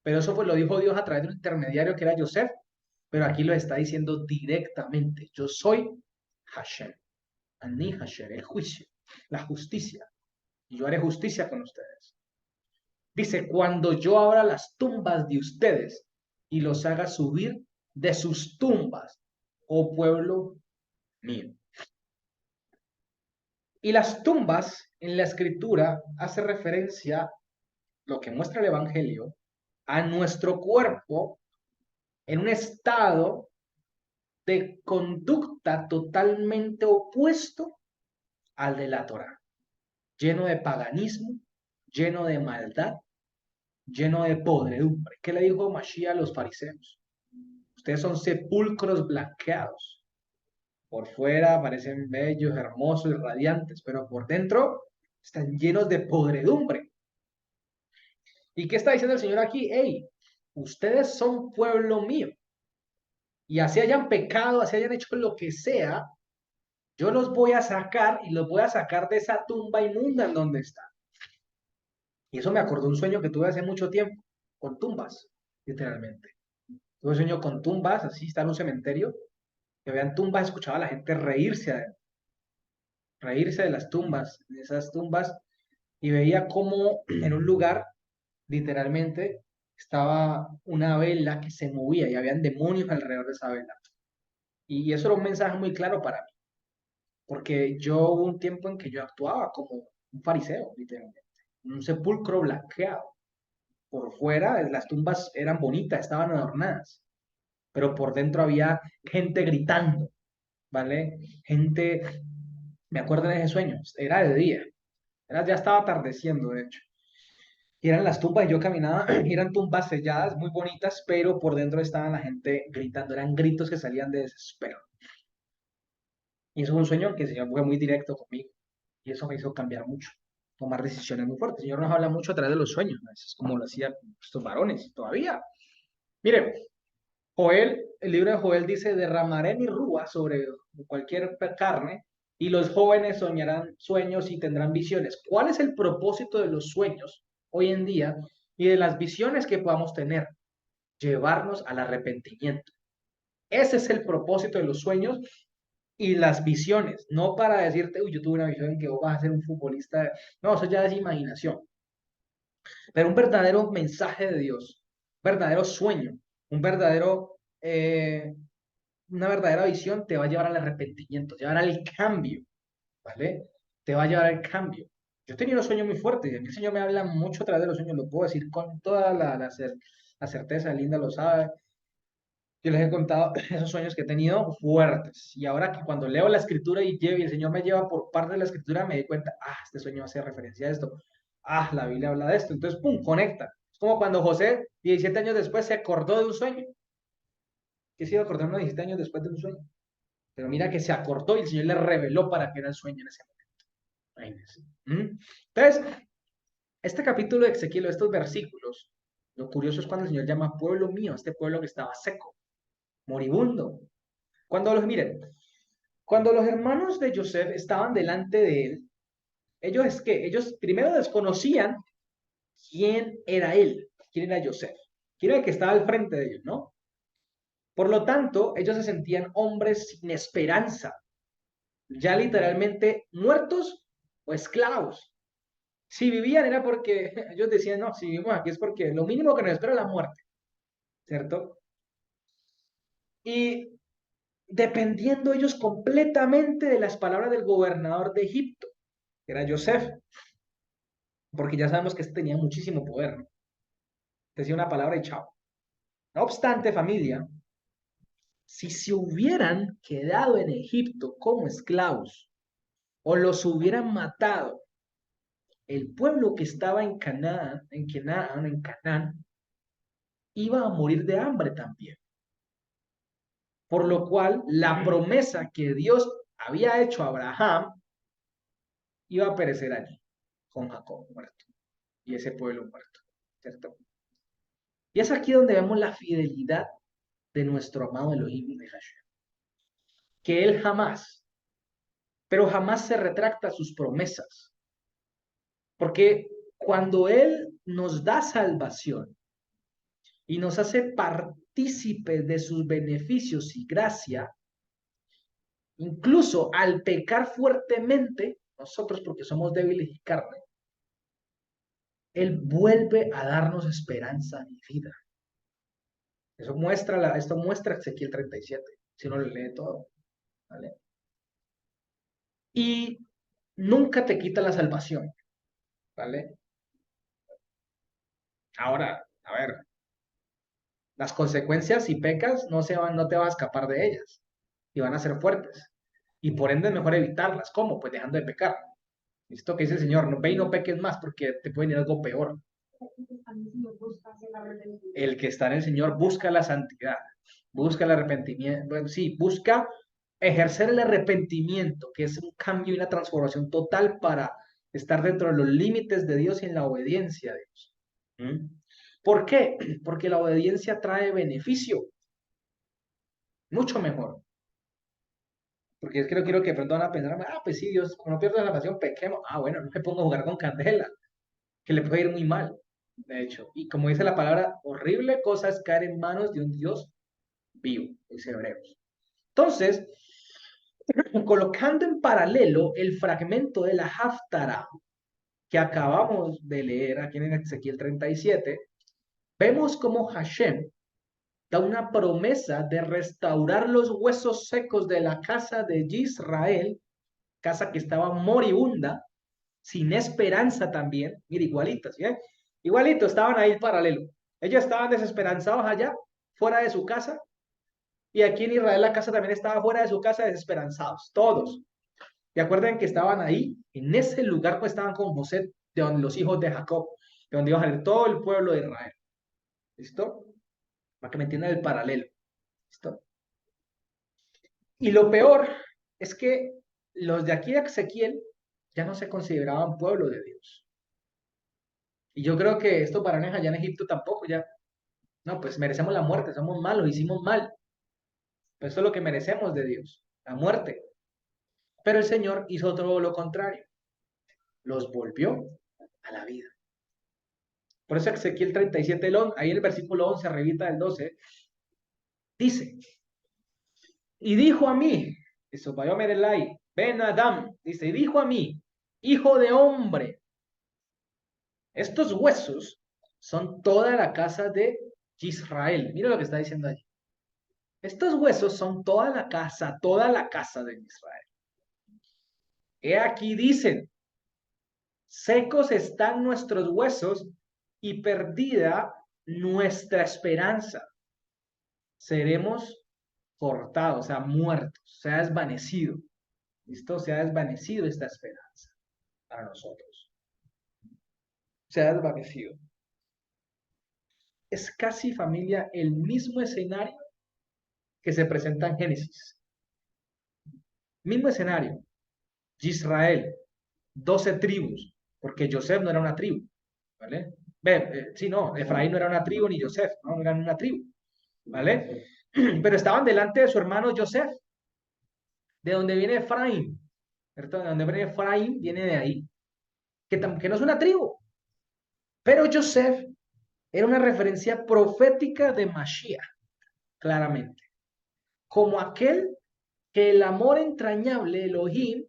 Pero eso pues lo dijo Dios a través de un intermediario que era Yosef. Pero aquí lo está diciendo directamente. Yo soy Hashem. Ani Hashem, el juicio, la justicia. Y yo haré justicia con ustedes. Dice, cuando yo abra las tumbas de ustedes y los haga subir de sus tumbas, oh pueblo mío. Y las tumbas en la escritura hace referencia, lo que muestra el Evangelio, a nuestro cuerpo en un estado de conducta totalmente opuesto al de la Torá, lleno de paganismo, lleno de maldad, lleno de podredumbre. ¿Qué le dijo Mashiach a los fariseos? Ustedes son sepulcros blanqueados. Por fuera parecen bellos, hermosos y radiantes, pero por dentro están llenos de podredumbre. ¿Y qué está diciendo el Señor aquí? Hey, ustedes son pueblo mío. Y así hayan pecado, así hayan hecho lo que sea, yo los voy a sacar y los voy a sacar de esa tumba inmunda en donde están. Y eso me acordó un sueño que tuve hace mucho tiempo, con tumbas, literalmente. Tuve un sueño con tumbas, así está en un cementerio, que vean tumbas, escuchaba a la gente reírse de las tumbas, de esas tumbas, y veía cómo en un lugar, literalmente, estaba una vela que se movía y habían demonios alrededor de esa vela. Y eso era un mensaje muy claro para mí. porque yo hubo un tiempo en que yo actuaba como un fariseo, literalmente, un sepulcro blanqueado. Por fuera las tumbas eran bonitas, estaban adornadas, pero por dentro había gente gritando, ¿vale? Gente, me acuerdo de ese sueño, era de día, ya estaba atardeciendo, de hecho. Y eran las tumbas y yo caminaba, y eran tumbas selladas, muy bonitas, pero por dentro estaban la gente gritando, eran gritos que salían de desespero. Y eso fue un sueño que el Señor fue muy directo conmigo. Y eso me hizo cambiar mucho, tomar decisiones muy fuertes. El Señor nos habla mucho a través de los sueños, ¿no? Eso es como lo hacían estos varones todavía. Mire, Joel, el libro de Joel dice, derramaré mi rúa sobre cualquier carne y los jóvenes soñarán sueños y tendrán visiones. ¿Cuál es el propósito de los sueños hoy en día y de las visiones que podamos tener? Llevarnos al arrepentimiento. Ese es el propósito de los sueños y las visiones, no para decirte, uy, yo tuve una visión en que vos vas a ser un futbolista. No, eso ya es imaginación. Pero un verdadero mensaje de Dios, un verdadero sueño, un verdadero, una verdadera visión te va a llevar al arrepentimiento, te va a llevar al cambio, ¿vale? Te va a llevar al cambio. Yo he tenido sueños muy fuertes y a mí el Señor me habla mucho a través de los sueños, lo puedo decir con toda la certeza, Linda lo sabe. Yo les he contado esos sueños que he tenido fuertes. Y ahora que cuando leo la escritura y el Señor me lleva por parte de la escritura, me doy cuenta, este sueño hace referencia a esto. La Biblia habla de esto. Entonces, pum, conecta. Es como cuando José, 17 años después, se acordó de un sueño. ¿Qué se iba a acordar unos 17 años después de un sueño? Pero mira que se acordó y el Señor le reveló para qué era el sueño en ese momento. Imagínense. Entonces, este capítulo de Ezequiel, estos versículos, lo curioso es cuando el Señor llama pueblo mío, este pueblo que estaba seco, moribundo. Miren, cuando los hermanos de Joseph estaban delante de él, ellos primero desconocían quién era él, quién era Joseph, quién era el que estaba al frente de ellos, ¿no? Por lo tanto, ellos se sentían hombres sin esperanza, ya literalmente muertos o esclavos. Si vivían era porque ellos decían, no, si vivimos aquí es porque lo mínimo que nos espera es la muerte, ¿cierto? Y dependiendo ellos completamente de las palabras del gobernador de Egipto, que era Joseph, porque ya sabemos que este tenía muchísimo poder, ¿no? Decía una palabra y chao. No obstante, familia, si se hubieran quedado en Egipto como esclavos o los hubieran matado, el pueblo que estaba en Canaán, iba a morir de hambre también. Por lo cual, la promesa que Dios había hecho a Abraham iba a perecer allí, con Jacob muerto y ese pueblo muerto, ¿cierto? Y es aquí donde vemos la fidelidad de nuestro amado Elohim y de Hashem, que él jamás, pero jamás se retracta sus promesas, porque cuando él nos da salvación y nos hace partícipes de sus beneficios y gracia, incluso al pecar fuertemente, nosotros porque somos débiles y carne, él vuelve a darnos esperanza y vida. Esto muestra Ezequiel 37, si uno lo lee todo, ¿vale? Y nunca te quita la salvación, ¿vale? Ahora, a ver, las consecuencias si pecas no te vas a escapar de ellas y van a ser fuertes. Y por ende es mejor evitarlas. ¿Cómo? Pues dejando de pecar. ¿Listo? Que dice el Señor, no ve y no peques más porque te puede venir algo peor. El que está en el Señor busca la santidad, busca el arrepentimiento. Bueno, sí, busca ejercer el arrepentimiento, que es un cambio y una transformación total para estar dentro de los límites de Dios y en la obediencia a Dios. ¿Mm? ¿Por qué? Porque la obediencia trae beneficio, mucho mejor. Porque es que no quiero que de pronto van a pensar, pues sí, Dios, como no pierdo la salvación, pequemos. Bueno, no me pongo a jugar con candela, que le puede ir muy mal, de hecho. Y como dice la palabra, horrible cosa es caer en manos de un Dios vivo, dice Hebreos. Entonces, colocando en paralelo el fragmento de la Haftarah que acabamos de leer aquí en Ezequiel 37, vemos como Hashem da una promesa de restaurar los huesos secos de la casa de Israel casa que estaba moribunda, sin esperanza también, mira, igualitos, ¿sí? Igualito, estaban ahí paralelo. Ellos estaban desesperanzados allá, fuera de su casa, y aquí en Israel la casa también estaba fuera de su casa, desesperanzados, todos. Y acuerden que estaban ahí, en ese lugar, pues estaban con José, de donde los hijos de Jacob, de donde iba a salir todo el pueblo de Israel. ¿Listo? Para que me entiendan el paralelo. ¿Listo? Y lo peor es que los de aquí de Ezequiel ya no se consideraban pueblo de Dios. Y yo creo que estos varones allá en Egipto tampoco ya. No, pues merecemos la muerte, somos malos, hicimos mal. Pues eso es lo que merecemos de Dios, la muerte. Pero el Señor hizo todo lo contrario, los volvió a la vida. Por eso Ezequiel 37, ahí el versículo 11, arribita del 12, dice, y dijo a mí, eso para Merelai, Ben Adam, dice, y dijo a mí, hijo de hombre, estos huesos son toda la casa de Israel. Mira lo que está diciendo allí. Estos huesos son toda la casa de Israel. He aquí dicen, secos están nuestros huesos y perdida nuestra esperanza. Seremos cortados, o sea, muertos, se ha desvanecido. ¿Listo? Se ha desvanecido esta esperanza para nosotros. Se ha desvanecido. Es casi, familia, el mismo escenario que se presenta en Génesis. Mismo escenario. Israel, 12 tribus, porque Joseph no era una tribu, ¿vale? Sí, no, Efraín no era una tribu ni Joseph, no eran una tribu, ¿vale? Pero estaban delante de su hermano Joseph, de donde viene Efraín, ¿cierto? De donde viene Efraín, viene de ahí, que no es una tribu, pero Joseph era una referencia profética de Mashiach, claramente, como aquel que el amor entrañable Elohim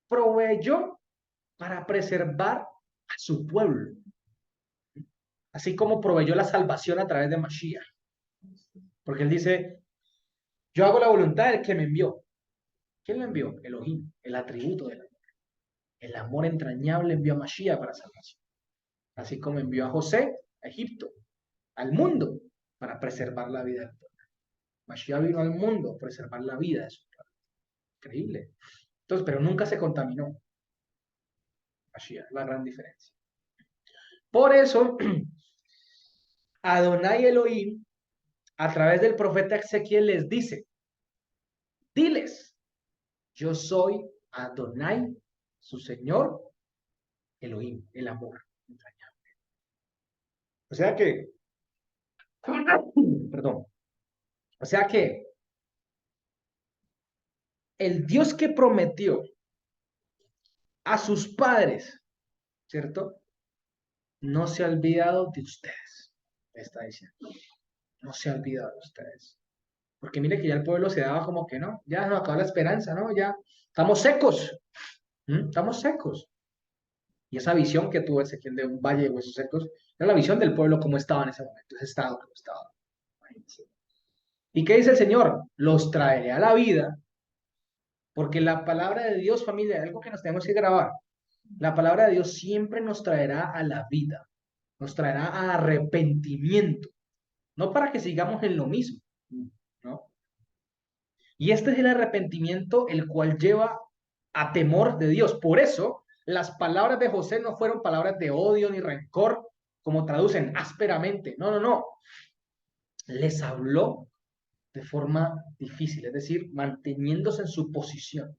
proveyó para preservar a su pueblo, así como proveyó la salvación a través de Mashiach. Porque él dice, yo hago la voluntad del que me envió. ¿Quién lo envió? Elohim, el atributo del amor. El amor entrañable envió a Mashiach para salvación. Así como envió a José a Egipto, al mundo, para preservar la vida del pueblo. Mashiach vino al mundo a preservar la vida de su pueblo. Increíble. Entonces, pero nunca se contaminó. Mashiach, la gran diferencia. Por eso, Adonai Elohim, a través del profeta Ezequiel, les dice, diles, yo soy Adonai, su Señor, Elohim, el amor entrañable. O sea que, perdón, o sea que el Dios que prometió a sus padres, ¿cierto? No se ha olvidado de ustedes, está diciendo. No se ha olvidado de ustedes. Porque mire que ya el pueblo se daba como que no, ya nos acabó la esperanza, ¿no? Ya estamos secos, estamos secos. Y esa visión que tuvo Ezequiel de un valle de huesos secos, era la visión del pueblo como estaba en ese momento, ese estado como estaba. ¿Y qué dice el Señor? Los traeré a la vida, porque la palabra de Dios, familia, es algo que nos tenemos que grabar. La palabra de Dios siempre nos traerá a la vida, nos traerá a arrepentimiento, no para que sigamos en lo mismo, ¿no? Y este es el arrepentimiento el cual lleva a temor de Dios. Por eso, las palabras de José no fueron palabras de odio ni rencor, como traducen ásperamente. No, no, no. Les habló de forma difícil, es decir, manteniéndose en su posición.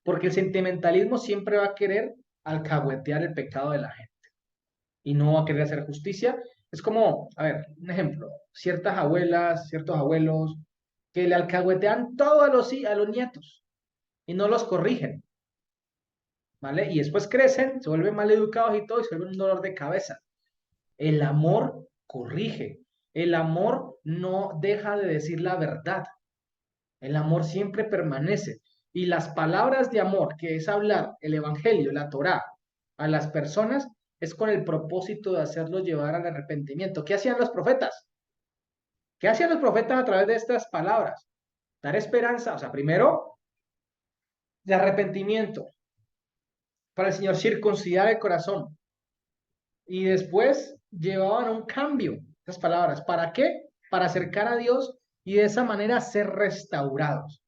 Porque el sentimentalismo siempre va a querer alcahuetear el pecado de la gente y no va a querer hacer justicia. Es como, a ver, un ejemplo, ciertas abuelas, ciertos abuelos que le alcahuetean todo a los nietos y no los corrigen, ¿vale? Y después crecen, se vuelven mal educados y todo y se vuelven un dolor de cabeza. El amor corrige, el amor no deja de decir la verdad, el amor siempre permanece. Y las palabras de amor, que es hablar el evangelio, la Torá, a las personas, es con el propósito de hacerlos llevar al arrepentimiento. ¿Qué hacían los profetas? ¿Qué hacían los profetas a través de estas palabras? Dar esperanza, o sea, primero de arrepentimiento, para el Señor circuncidar el corazón. Y después llevaban a un cambio, esas palabras. ¿Para qué? Para acercar a Dios y de esa manera ser restaurados.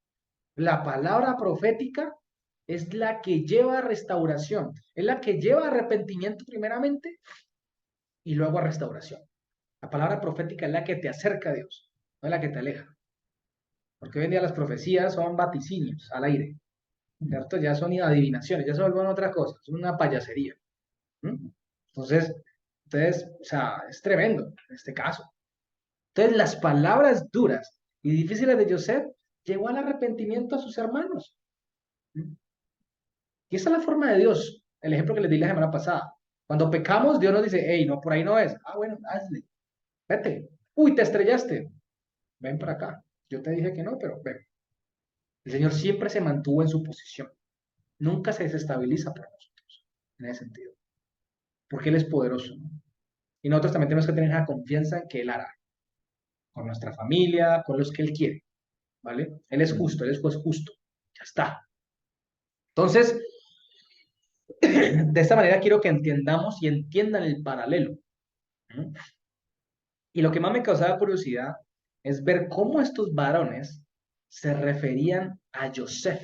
La palabra profética es la que lleva a restauración, es la que lleva a arrepentimiento primeramente y luego a restauración. La palabra profética es la que te acerca a Dios, no es la que te aleja. Porque hoy en día las profecías son vaticinios al aire, ¿cierto? Ya son adivinaciones, ya se vuelven otra cosa, es una payasería. ¿Mm? Entonces, o sea, es tremendo en este caso. Entonces, las palabras duras y difíciles de Joseph llevó al arrepentimiento a sus hermanos. ¿Mm? Y esa es la forma de Dios. El ejemplo que les di la semana pasada. Cuando pecamos, Dios nos dice, hey, no, por ahí no es. Ah, bueno, hazle. Vete. Uy, te estrellaste. Ven para acá. Yo te dije que no, pero ven. El Señor siempre se mantuvo en su posición. Nunca se desestabiliza por nosotros. En ese sentido. Porque Él es poderoso, ¿no? Y nosotros también tenemos que tener esa confianza en que Él hará. Con nuestra familia, con los que Él quiere. ¿Vale? Él es justo, Él es juez justo. Ya está. Entonces, de esta manera quiero que entendamos y entiendan el paralelo. ¿No? Y lo que más me causaba curiosidad es ver cómo estos varones se referían a Joseph.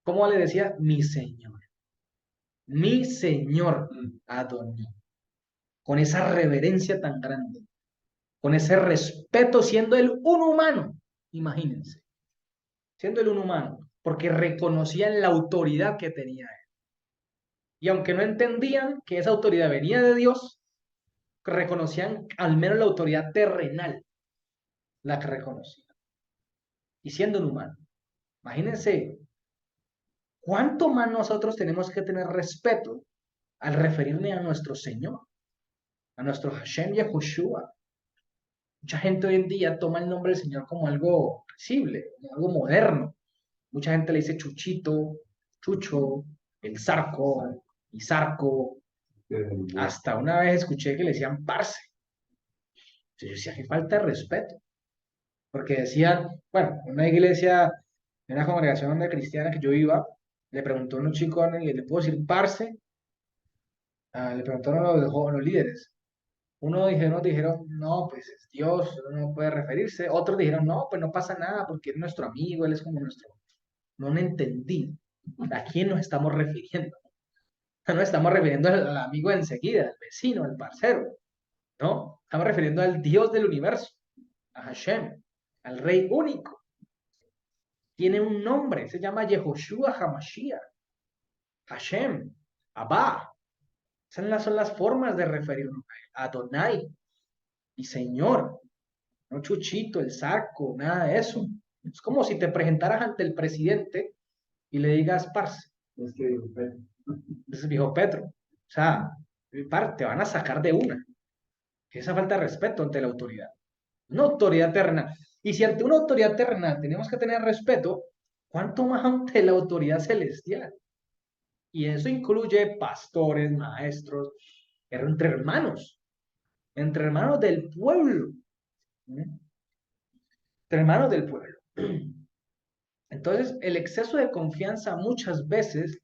¿Cómo le decía? Mi señor Adoní. Con esa reverencia tan grande, con ese respeto, siendo él un humano. Imagínense, siendo él un humano, porque reconocían la autoridad que tenía él. Y aunque no entendían que esa autoridad venía de Dios, reconocían al menos la autoridad terrenal, la que reconocían. Y siendo un humano. Imagínense, ¿cuánto más nosotros tenemos que tener respeto al referirme a nuestro Señor, a nuestro Hashem Yahushua? Mucha gente hoy en día toma el nombre del Señor como algo visible, como algo moderno. Mucha gente le dice Chuchito, Chucho, el Zarco, y Zarco. Hasta una vez escuché que le decían Parce. Yo decía, que falta de respeto. Porque decían, bueno, en una iglesia, en una congregación de cristiana que yo iba, le preguntó a un chico, ¿le puedo decir Parce? Le preguntaron a los líderes. Unos dijeron, no, pues es Dios, uno no puede referirse. Otros dijeron, no, pues no pasa nada porque es nuestro amigo, él es como nuestro. No han entendido a quién nos estamos refiriendo. No nos estamos refiriendo al amigo de enseguida, al vecino, al parcero. No, estamos refiriendo al Dios del universo, a Hashem, al Rey único. Tiene un nombre, se llama Yehoshua Hamashiach, Hashem, Abba. Esas son las formas de referirnos a él. Adonai, y Señor. No Chuchito, el saco, nada de eso. Es como si te presentaras ante el presidente y le digas, parce, es que dijo Petro. Es viejo Petro. O sea, te van a sacar de una. Esa falta de respeto ante la autoridad. Una autoridad terrenal. Y si ante una autoridad terrenal tenemos que tener respeto, ¿cuánto más ante la autoridad celestial? Y eso incluye pastores, maestros, entre hermanos del pueblo. ¿Eh? Entre hermanos del pueblo. Entonces, el exceso de confianza muchas veces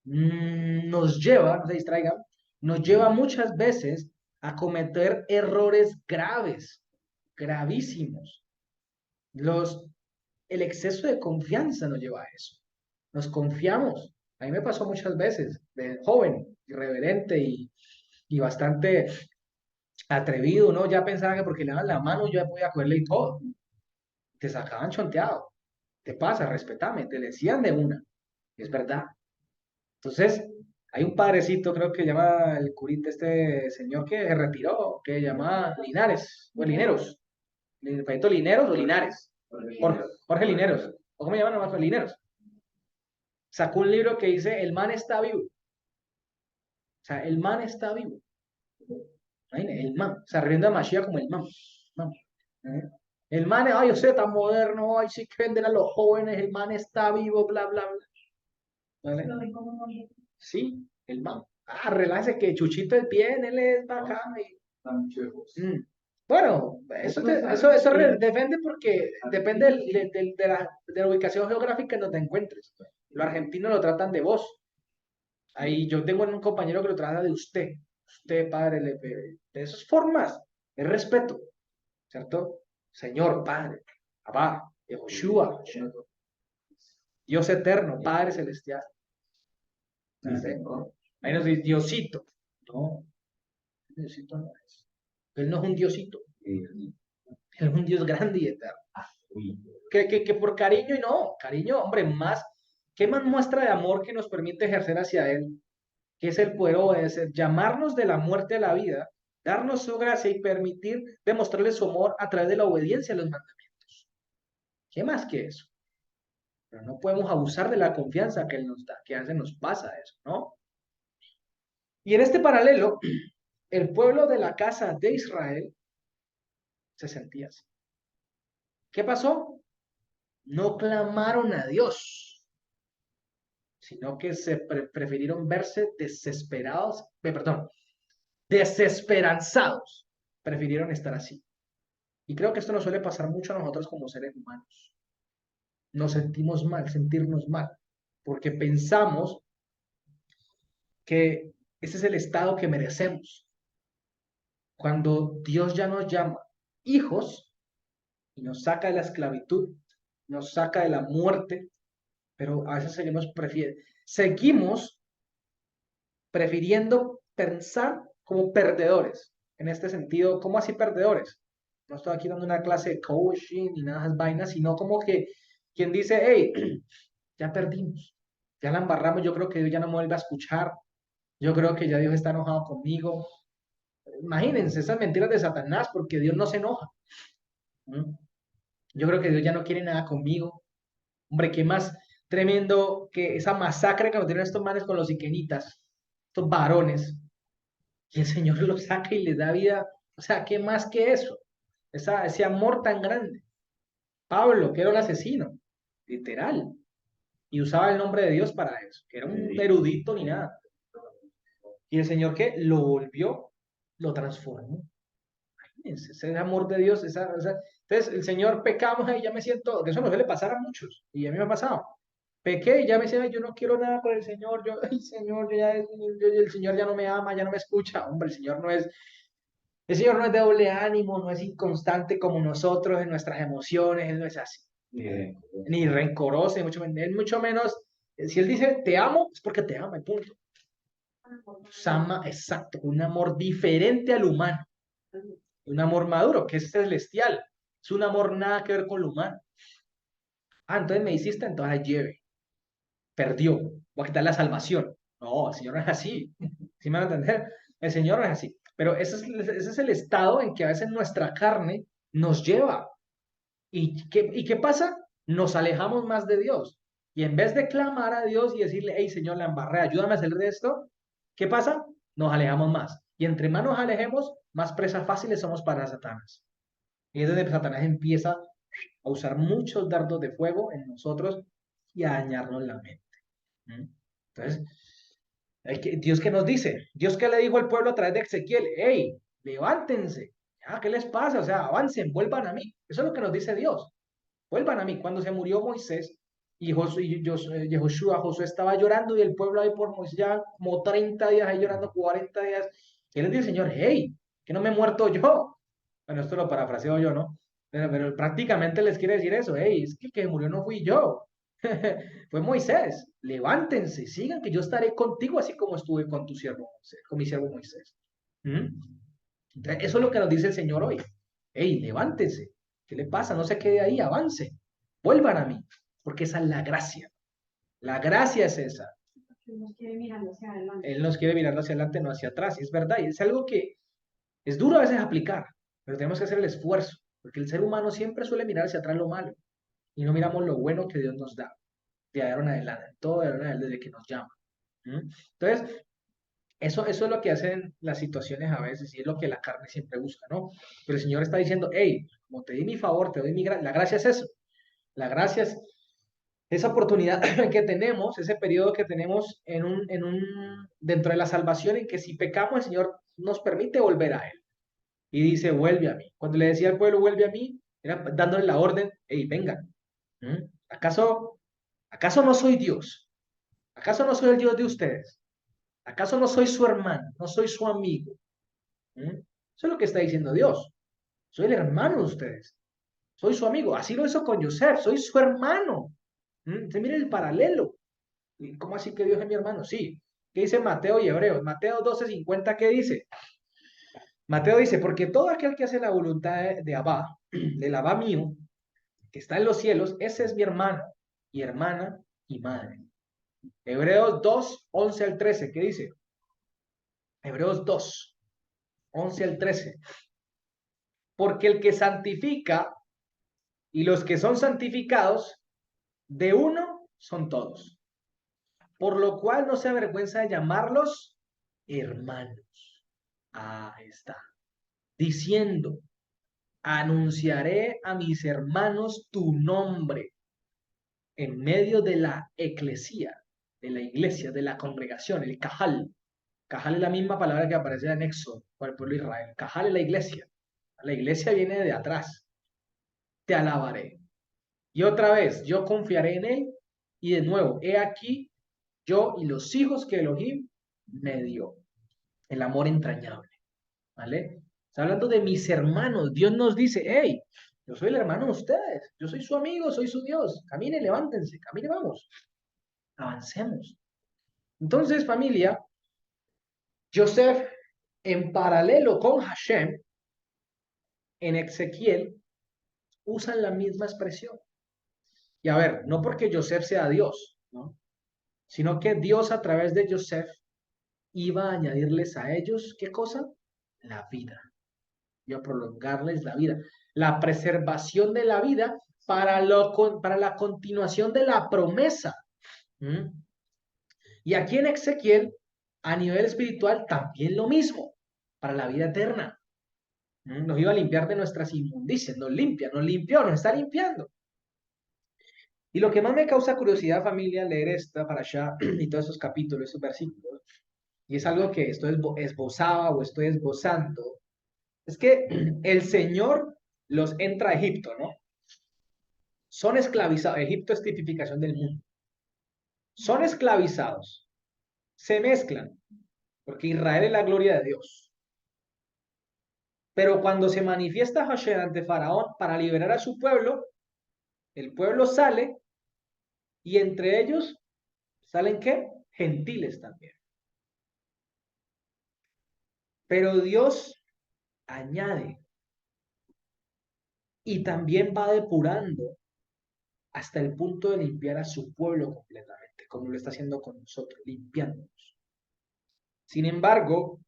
nos lleva, no se distraigan, nos lleva muchas veces a cometer errores graves, gravísimos. El exceso de confianza nos lleva a eso. Nos confiamos. A mí me pasó muchas veces, de joven, irreverente y bastante atrevido, ¿no? Ya pensaba que porque le daban la mano yo ya podía cogerle y todo. Te sacaban chonteado. Te pasa, respetame, te decían de una. Es verdad. Entonces, hay un padrecito, creo que llama el curita, este señor que se retiró, que llama Linares, o Lineros. ¿Pedito Lineros o Linares? Jorge Lineros. ¿O cómo llaman nomás? Lineros. Sacó un libro que dice El man está vivo. O sea, el man está vivo. El man. O sea, riendo a Mashiach como el man. Man. ¿Eh? El man, ay, yo sé, tan moderno, ay, sí que venden a los jóvenes, el man está vivo, bla, bla, bla. ¿Vale? Sí, el man. Ah, relájese que Chuchito es bien, él es bacán. Mm. Bueno, depende porque depende de la ubicación geográfica en donde te encuentres. Los argentinos lo tratan de vos. Ahí yo tengo un compañero que lo trata de usted. Usted, padre, de esas formas. Es respeto, ¿cierto? Señor, padre, Abba, Yehoshua, Dios eterno, Padre celestial. ¿No? Ahí nos dice Diosito. No, Diosito no es. Él no es un Diosito. Él es un Dios grande y eterno. Que por cariño y no, cariño, hombre, más, ¿qué más muestra de amor que nos permite ejercer hacia Él? Que es el poder obedecer, llamarnos de la muerte a la vida, darnos su gracia y permitir demostrarle su amor a través de la obediencia a los mandamientos. ¿Qué más que eso? Pero no podemos abusar de la confianza que Él nos da, que a veces nos pasa eso, ¿no? Y en este paralelo, el pueblo de la casa de Israel se sentía así. ¿Qué pasó? No clamaron a Dios, sino que prefirieron verse desesperados, perdón, desesperanzados. Prefirieron estar así. Y creo que esto nos suele pasar mucho a nosotros como seres humanos. Nos sentimos mal, sentirnos mal, porque pensamos que ese es el estado que merecemos. Cuando Dios ya nos llama hijos y nos saca de la esclavitud, nos saca de la muerte, pero a veces seguimos prefiriendo pensar como perdedores. En este sentido, ¿cómo así perdedores? No estoy aquí dando una clase de coaching ni nada de esas vainas, sino como que quien dice, hey, ya perdimos, ya la embarramos, yo creo que Dios ya no me vuelve a escuchar, yo creo que ya Dios está enojado conmigo. Imagínense esas mentiras de Satanás, porque Dios no se enoja. ¿Mm? Yo creo que Dios ya no quiere nada conmigo. Hombre, qué más tremendo que esa masacre que nos dieron estos manes con los siquenitas, estos varones, y el Señor los saca y les da vida. O sea, ¿qué más que eso? Ese amor tan grande. Pablo, que era un asesino, literal, y usaba el nombre de Dios para eso, que era un erudito ni nada. Y el Señor que lo volvió, lo transformó. Ese amor de Dios, entonces el Señor pecamos y ya me siento, que eso nos suele pasar a muchos, y a mí me ha pasado. Pequé y ya me decía, yo no quiero nada con el Señor, el Señor, el Señor ya no me ama, ya no me escucha. Hombre, el Señor no es de doble ánimo, no es inconstante como nosotros en nuestras emociones, Él no es así. Ni rencoroso, Él mucho menos, si Él dice te amo, es porque te ama, y punto. Sama, exacto, un amor diferente al humano, un amor maduro, que es celestial, es un amor nada que ver con lo humano. Ah, entonces me hiciste, entonces lleve, perdió, voy a quitar la salvación. No, el Señor no es así, ¿sí me van a entender? El Señor no es así, pero ese es el estado en que a veces nuestra carne nos lleva. ¿Y qué pasa? Nos alejamos más de Dios. Y en vez de clamar a Dios y decirle, hey Señor, la embarré, ayúdame a hacer esto, ¿qué pasa? Nos alejamos más. Y entre más nos alejemos, más presas fáciles somos para Satanás. Y es donde Satanás empieza a usar muchos dardos de fuego en nosotros y a dañarnos la mente. ¿Mm? Entonces, Dios que nos dice, Dios que le dijo al pueblo a través de Ezequiel, hey, levántense, ¿qué les pasa? O sea, avancen, vuelvan a mí. Eso es lo que nos dice Dios. Vuelvan a mí. Cuando se murió Moisés y Yehoshua, Josué estaba llorando y el pueblo ahí por Moisés ya como 30 días ahí llorando, 40 días. Él les dice, Señor, hey, que no me he muerto yo. Bueno, esto lo parafraseo yo, ¿no? Pero prácticamente les quiere decir eso, hey, es que el que murió no fui yo. Fue Moisés. Levántense, sigan que yo estaré contigo así como estuve con tu siervo Moisés, con mi siervo Moisés. ¿Mm? Entonces, eso es lo que nos dice el Señor hoy. Hey, levántense. ¿Qué le pasa? No se quede ahí, avance. Vuelvan a mí, porque esa es la gracia. La gracia es esa. Él nos quiere mirando hacia adelante. Él nos quiere mirando hacia adelante, no hacia atrás. Y es verdad, y es algo que es duro a veces aplicar, pero tenemos que hacer el esfuerzo, porque el ser humano siempre suele mirar hacia atrás lo malo y no miramos lo bueno que Dios nos da de ahora en adelante, todo de ahora en adelante desde que nos llama. ¿Mm? Entonces, eso es lo que hacen las situaciones a veces y es lo que la carne siempre busca, ¿no? Pero el Señor está diciendo, hey, como te di mi favor, te doy mi gracia. La gracia es eso. La gracia es esa oportunidad que tenemos, ese periodo que tenemos dentro de la salvación en que si pecamos, el Señor nos permite volver a Él. y dice, vuelve a mí. Cuando le decía al pueblo, vuelve a mí, era dándole la orden, hey, vengan. ¿Mm? ¿Acaso no soy Dios? ¿Acaso no soy el Dios de ustedes? ¿Acaso no soy su hermano? ¿No soy su amigo? ¿Mm? Eso es lo que está diciendo Dios. Soy el hermano de ustedes. Soy su amigo. Así lo hizo con Joseph. Soy su hermano. Se mire el paralelo. ¿Y cómo así que Dios es mi hermano? Sí. ¿Qué dice Mateo y Hebreos? Mateo 12:50, ¿qué dice? Mateo dice, porque todo aquel que hace la voluntad de Abba, del Abba mío, que está en los cielos, ese es mi hermano y hermana y madre. Hebreos 2:11 al 13, ¿qué dice? Hebreos 2:11 al 13. Porque el que santifica y los que son santificados, de uno son todos. Por lo cual no se avergüenza de llamarlos hermanos. Ahí está. Diciendo, anunciaré a mis hermanos tu nombre en medio de la eclesía, de la iglesia, de la congregación, el cajal. Cajal es la misma palabra que aparece en Éxodo para el pueblo de Israel. Cajal es la iglesia. La iglesia viene de atrás. Te alabaré. Y otra vez, yo confiaré en él. Y de nuevo, he aquí, yo y los hijos que Elohim me dio. El amor entrañable. ¿Vale? Está hablando de mis hermanos. Dios nos dice, hey, yo soy el hermano de ustedes. Yo soy su amigo, soy su Dios. Camine, levántense, camine, vamos. Avancemos. Entonces, familia, Joseph, en paralelo con Hashem, en Ezequiel, usan la misma expresión. Y a ver, no porque Joseph sea Dios, ¿no? Sino que Dios a través de Joseph iba a añadirles a ellos, ¿qué cosa? La vida. Iba a prolongarles la vida. La preservación de la vida para la continuación de la promesa. ¿Mm? Y aquí en Ezequiel, a nivel espiritual, también lo mismo, para la vida eterna. Nos iba a limpiar de nuestras inmundicias, nos limpia, nos limpió, nos está limpiando. Y lo que más me causa curiosidad, familia, leer esta para allá y todos esos capítulos, esos versículos, y es algo que estoy esbozaba o estoy esbozando, es que el Señor los entra a Egipto, ¿no? Son esclavizados. Egipto es tipificación del mundo. Son esclavizados, se mezclan, porque Israel es la gloria de Dios. Pero cuando se manifiesta Hashem ante Faraón para liberar a su pueblo, el pueblo sale y entre ellos salen ¿qué? Gentiles también. Pero Dios añade y también va depurando hasta el punto de limpiar a su pueblo completamente, como lo está haciendo con nosotros, limpiándonos. Sin embargo,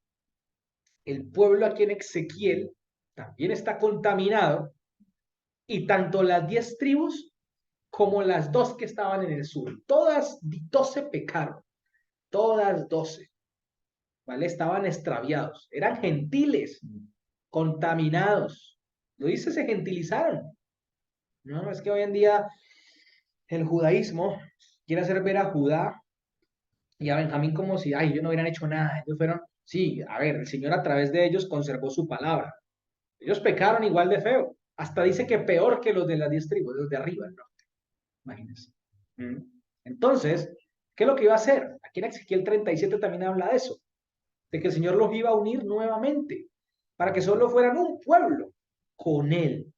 el pueblo aquí en Ezequiel también está contaminado y tanto las 10 tribus como las dos que estaban en el sur, todas 12 pecaron, todas 12, ¿vale? Estaban extraviados, eran gentiles, contaminados. Lo dice, se gentilizaron. No, es que hoy en día el judaísmo quiere hacer ver a Judá y a Benjamín como si, ay, ellos no hubieran hecho nada. Ellos fueron, sí, a ver, el Señor a través de ellos conservó su palabra. Ellos pecaron igual de feo. Hasta dice que peor que los de las 10 tribus, los de arriba, ¿no? Imagínense. ¿Mm? Entonces, ¿qué es lo que iba a hacer? Aquí en Ezequiel 37 también habla de eso, de que el Señor los iba a unir nuevamente, para que solo fueran un pueblo con Él,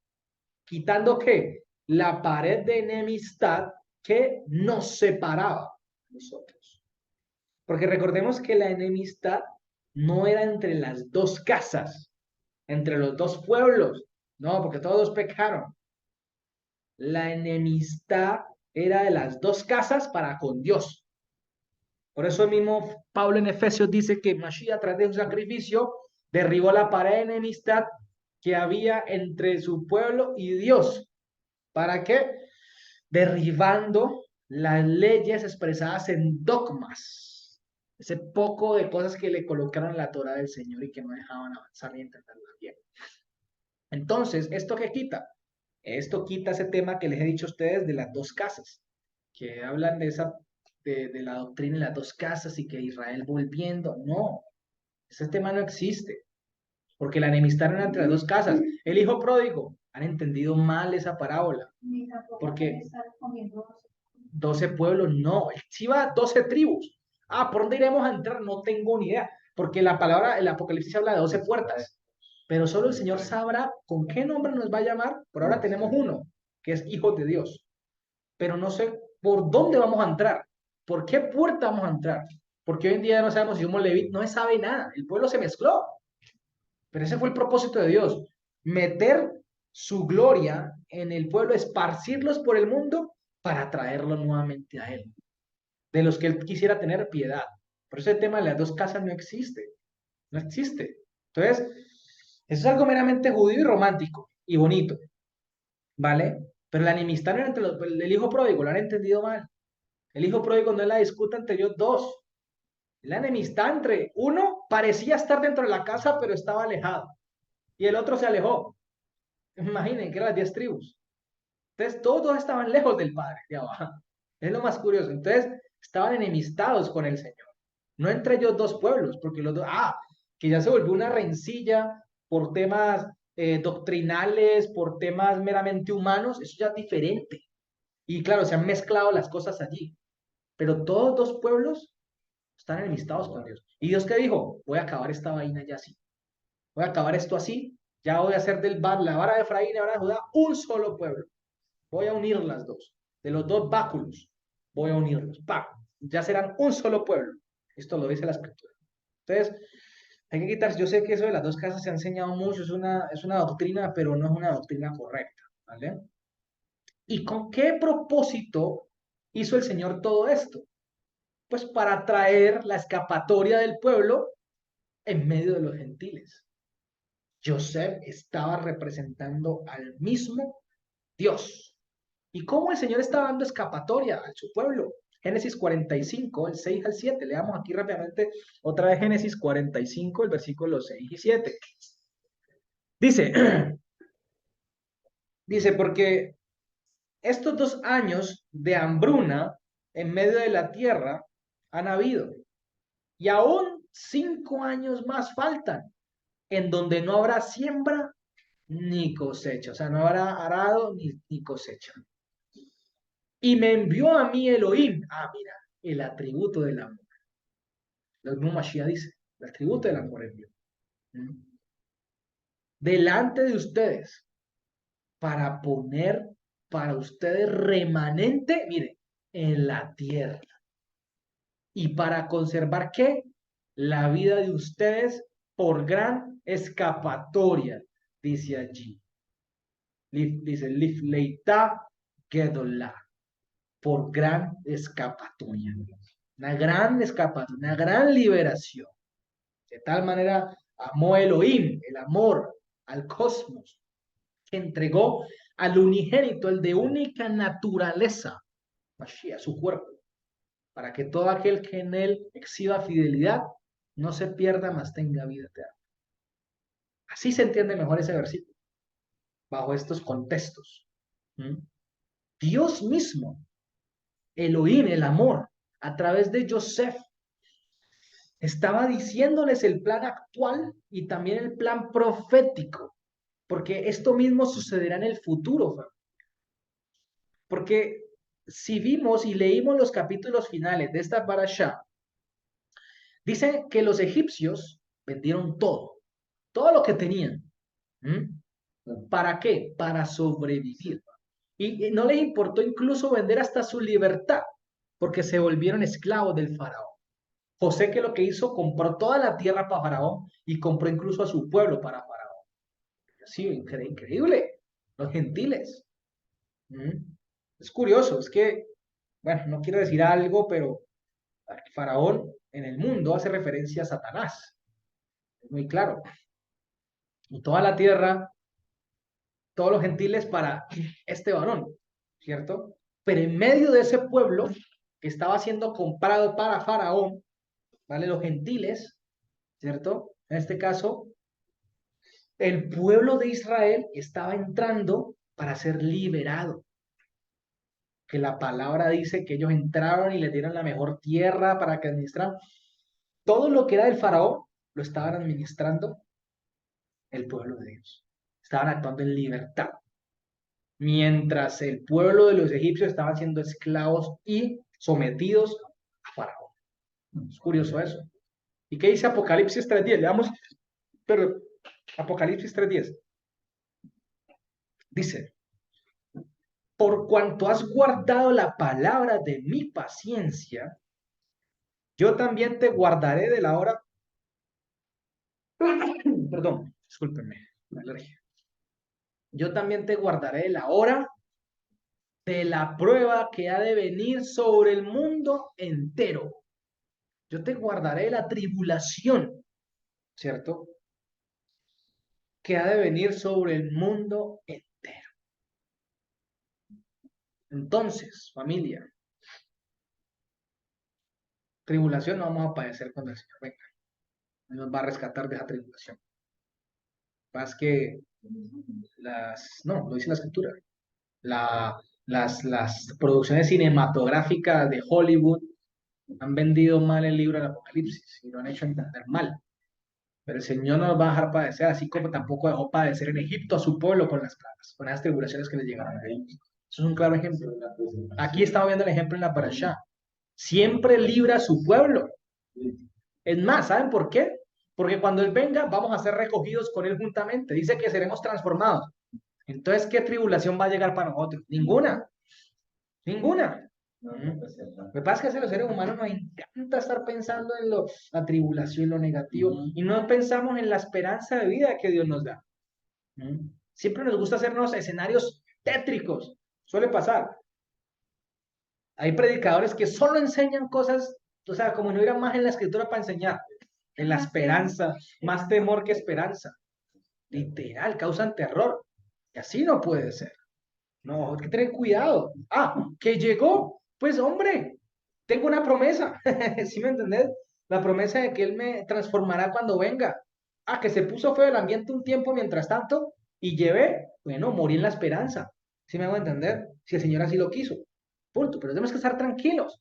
quitando ¿qué? La pared de enemistad que nos separaba a nosotros. Porque recordemos que la enemistad no era entre las dos casas, entre los dos pueblos, no, porque todos pecaron. La enemistad era de las dos casas para con Dios. Por eso mismo Pablo en Efesios dice que Mashiach, a través de un sacrificio, derribó la pared de enemistad que había entre su pueblo y Dios. ¿Para qué? Derribando las leyes expresadas en dogmas. Ese poco de cosas que le colocaron en la Torah del Señor y que no dejaban avanzar ni entenderla bien. Entonces, ¿esto qué quita? Esto quita ese tema que les he dicho a ustedes de las dos casas, que hablan de esa, de la doctrina de las dos casas y que Israel volviendo. No, ese tema no existe. porque la enemistad era entre las dos casas. El hijo pródigo, han entendido mal esa parábola, porque 12 pueblos, no, si va 12 tribus. Ah, ¿por dónde iremos a entrar? No tengo ni idea, porque la palabra, el Apocalipsis habla de 12 puertas, pero solo el Señor sabrá con qué nombre nos va a llamar. Por ahora tenemos uno, que es hijos de Dios, pero no sé por dónde vamos a entrar, por qué puerta vamos a entrar, porque hoy en día no sabemos si somos levitas, no se sabe nada, el pueblo se mezcló, pero ese fue el propósito de Dios, meter su gloria en el pueblo, esparcirlos por el mundo para traerlo nuevamente a Él, de los que Él quisiera tener piedad. Por eso el tema de las dos casas no existe, no existe. Entonces, eso es algo meramente judío y romántico y bonito, ¿vale? Pero la enemistad no era entre el hijo pródigo, lo han entendido mal. El hijo pródigo no es la disputa entre ellos dos. Es la enemistad entre uno parecía estar dentro de la casa, pero estaba alejado. Y el otro se alejó. Imaginen que eran las 10 tribus. Entonces, todos estaban lejos del Padre, de abajo. Es lo más curioso. Entonces, estaban enemistados con el Señor. No entre ellos dos pueblos, porque los dos, que ya se volvió una rencilla por temas doctrinales, por temas meramente humanos, eso ya es diferente. Y claro, se han mezclado las cosas allí. Pero todos dos pueblos están enemistados con Dios. ¿Y Dios qué dijo? Voy a acabar esta vaina ya así. Voy a acabar esto así. Ya voy a hacer la vara de Efraín y la vara de Judá un solo pueblo. Voy a unir las dos. De los dos báculos, voy a unirlos. ¡Pam! Ya serán un solo pueblo. Esto lo dice la escritura. Entonces, hay que quitarse. Yo sé que eso de las dos casas se ha enseñado mucho, es una doctrina, pero no es una doctrina correcta. ¿Vale? ¿Y con qué propósito hizo el Señor todo esto? Pues para traer la escapatoria del pueblo en medio de los gentiles. Joseph estaba representando al mismo Dios. ¿Y cómo el Señor estaba dando escapatoria a su pueblo? Génesis 45, el 6 al 7. Leamos aquí rápidamente otra vez Génesis 45, el versículo 6 y 7. Dice, dice, porque estos 2 años de hambruna en medio de la tierra han habido, y aún 5 años más faltan, en donde no habrá siembra ni cosecha, o sea, no habrá arado ni cosecha. Y me envió a mí Elohim, mira, el atributo del amor. Lo mismo Mashiach dice, el atributo del amor envió. Delante de ustedes, para poner para ustedes remanente, mire, en la tierra. ¿Y para conservar qué? La vida de ustedes por gran escapatoria, dice allí. Dice, Lifleita Gedolah, por gran escapatoria. Una gran escapatoria, una gran liberación. De tal manera amó Elohim, el amor al cosmos, que entregó al unigénito, el de única naturaleza, Mashiach, su cuerpo, para que todo aquel que en él exhiba fidelidad no se pierda, mas tenga vida eterna. Así se entiende mejor ese versículo, bajo estos contextos. ¿Mm? Dios mismo, Elohim, el amor, a través de Joseph, estaba diciéndoles el plan actual y también el plan profético, porque esto mismo sucederá en el futuro. Porque si vimos y leímos los capítulos finales de esta parashá, dice que los egipcios vendieron todo lo que tenían. ¿Para qué? Para sobrevivir. Y no les importó incluso vender hasta su libertad, porque se volvieron esclavos del faraón. José, que lo que hizo, compró toda la tierra para faraón y compró incluso a su pueblo para faraón. Sí, increíble. Los gentiles. Es curioso, es que, bueno, no quiero decir algo, pero faraón en el mundo hace referencia a Satanás. Es muy claro. Y toda la tierra, todos los gentiles para este varón, ¿cierto? Pero en medio de ese pueblo que estaba siendo comprado para faraón, ¿vale? Los gentiles, ¿cierto? En este caso, el pueblo de Israel estaba entrando para ser liberado. Que la palabra dice que ellos entraron y les dieron la mejor tierra para que administraran. Todo lo que era del faraón lo estaban administrando El pueblo de Dios. Estaban actuando en libertad. Mientras el pueblo de los egipcios estaban siendo esclavos y sometidos a Faraón. Es curioso eso. ¿Y qué dice Apocalipsis 3:10? Leamos, pero Apocalipsis 3:10. Dice, por cuanto has guardado la palabra de mi paciencia, yo también te guardaré de la hora. Perdón, discúlpenme, la alergia. Yo también te guardaré de la hora de la prueba que ha de venir sobre el mundo entero. Yo te guardaré de la tribulación, ¿cierto? Que ha de venir sobre el mundo entero. Entonces, familia, tribulación no vamos a padecer cuando el Señor venga. Él nos va a rescatar de esa tribulación. Más que no, lo dice la escritura. Las producciones cinematográficas de Hollywood han vendido mal el libro del Apocalipsis y lo han hecho entender mal. Pero el Señor no nos va a dejar padecer, así como tampoco dejó padecer en Egipto a su pueblo con las plagas, con las tribulaciones que le llegaron a ellos. Eso es un claro ejemplo. Aquí estamos viendo el ejemplo en la parashá. Siempre libra a su pueblo. Es más, ¿saben por qué? Porque cuando Él venga, vamos a ser recogidos con Él juntamente. Dice que seremos transformados. Entonces, ¿qué tribulación va a llegar para nosotros? Ninguna. Ninguna. Lo que pasa es que a los seres humanos nos encanta estar pensando en la tribulación, lo negativo, y no pensamos en la esperanza de vida que Dios nos da. Siempre nos gusta hacernos escenarios tétricos. Suele pasar. Hay predicadores que solo enseñan cosas, o sea, como no hubiera más en la escritura para enseñar. En la esperanza, más temor que esperanza. Literal, causan terror. Y así no puede ser. No, hay que tener cuidado. Ah, que llegó. Pues hombre, tengo una promesa. ¿Sí me entendés? La promesa de que Él me transformará cuando venga. Ah, que se puso feo el ambiente un tiempo mientras tanto y llevé, bueno, morí en la esperanza. ¿Sí me hago entender? Si el Señor así lo quiso. Punto. Pero tenemos que estar tranquilos,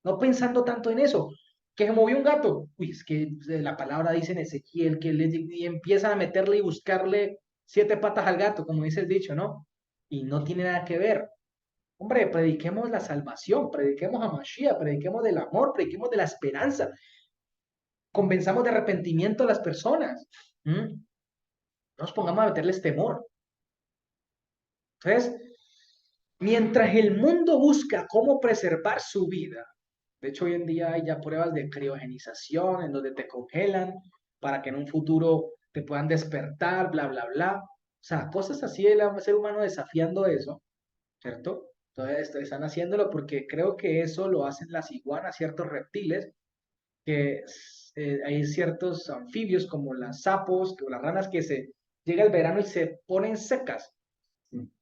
no pensando tanto en eso. Que se movió un gato. Uy, es que la palabra dice en Ezequiel que y empiezan a meterle y buscarle 7 patas al gato, como dice el dicho, ¿no? Y no tiene nada que ver. Hombre, prediquemos la salvación, prediquemos a Mashiach, prediquemos del amor, prediquemos de la esperanza, convenzamos de arrepentimiento a las personas. No nos pongamos a meterles temor. Entonces, mientras el mundo busca cómo preservar su vida, de hecho hoy en día hay ya pruebas de criogenización en donde te congelan para que en un futuro te puedan despertar, bla, bla, bla. O sea, cosas así del ser humano desafiando eso, ¿cierto? Entonces están haciéndolo porque creo que eso lo hacen las iguanas, ciertos reptiles, que hay ciertos anfibios como las sapos o las ranas que se llega el verano y se ponen secas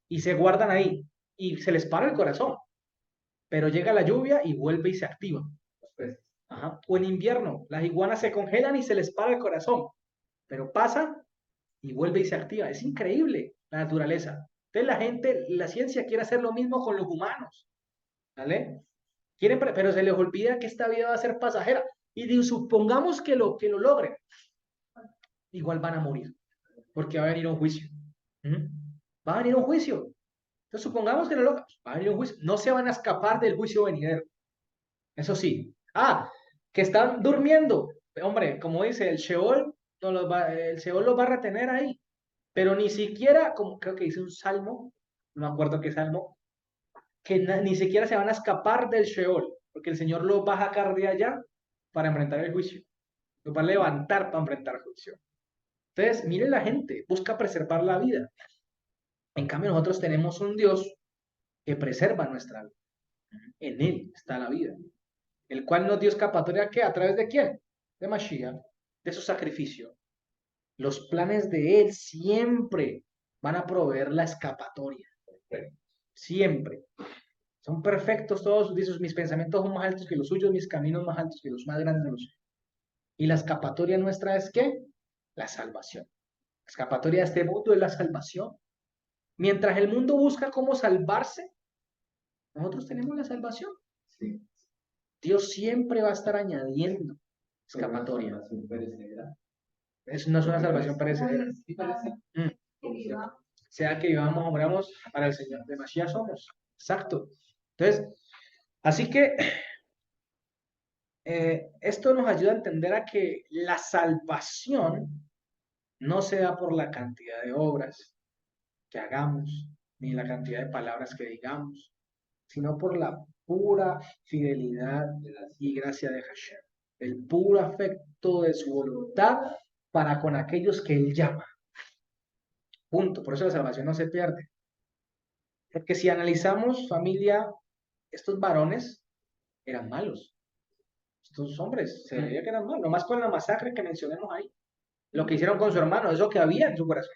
y se guardan ahí y se les para el corazón, pero llega la lluvia y vuelve y se activa. Ajá. O en invierno, las iguanas se congelan y se les para el corazón, pero pasa y vuelve y se activa. Es increíble la naturaleza. Entonces la gente, la ciencia quiere hacer lo mismo con los humanos, ¿vale? Quieren, pero se les olvida que esta vida va a ser pasajera. Y supongamos que lo logren, igual van a morir, porque va a venir un juicio. ¿Mm? Va a venir un juicio. Entonces supongamos que lo logran, va a venir un juicio. No se van a escapar del juicio venidero. Eso sí. Ah, que están durmiendo. Hombre, como dice, el Sheol los va a retener ahí. Pero ni siquiera, como creo que dice un salmo, no me acuerdo qué salmo, que ni siquiera se van a escapar del Sheol, porque el Señor los va a sacar de allá para enfrentar el juicio. Los va a levantar para enfrentar el juicio. Entonces, miren la gente, busca preservar la vida. En cambio, nosotros tenemos un Dios que preserva nuestra vida. En Él está la vida. El cual nos dio escapatoria, ¿qué? ¿A través de quién? De Mashiach, de su sacrificio. Los planes de Él siempre van a proveer la escapatoria. Siempre. Son perfectos todos, dice, mis pensamientos son más altos que los suyos, mis caminos más altos que los más grandes de los suyos. Y la escapatoria nuestra es ¿qué? La salvación. La escapatoria de este mundo es la salvación. Mientras el mundo busca cómo salvarse, nosotros tenemos la salvación. Sí. Dios siempre va a estar añadiendo escapatoria. no es una salvación perecedera. Mm. Sea que vivamos o moramos, para el Señor de Mashiach somos. Exacto. Entonces, así que esto nos ayuda a entender a que la salvación no se da por la cantidad de obras que hagamos, ni la cantidad de palabras que digamos, sino por la pura fidelidad y gracia de Hashem, el puro afecto de su voluntad para con aquellos que Él llama. Punto. Por eso la salvación no se pierde. Porque si analizamos, familia, estos varones eran malos. Estos hombres se veía que eran malos. Nomás con la masacre que mencionemos ahí. Lo que hicieron con su hermano, eso que había en su corazón.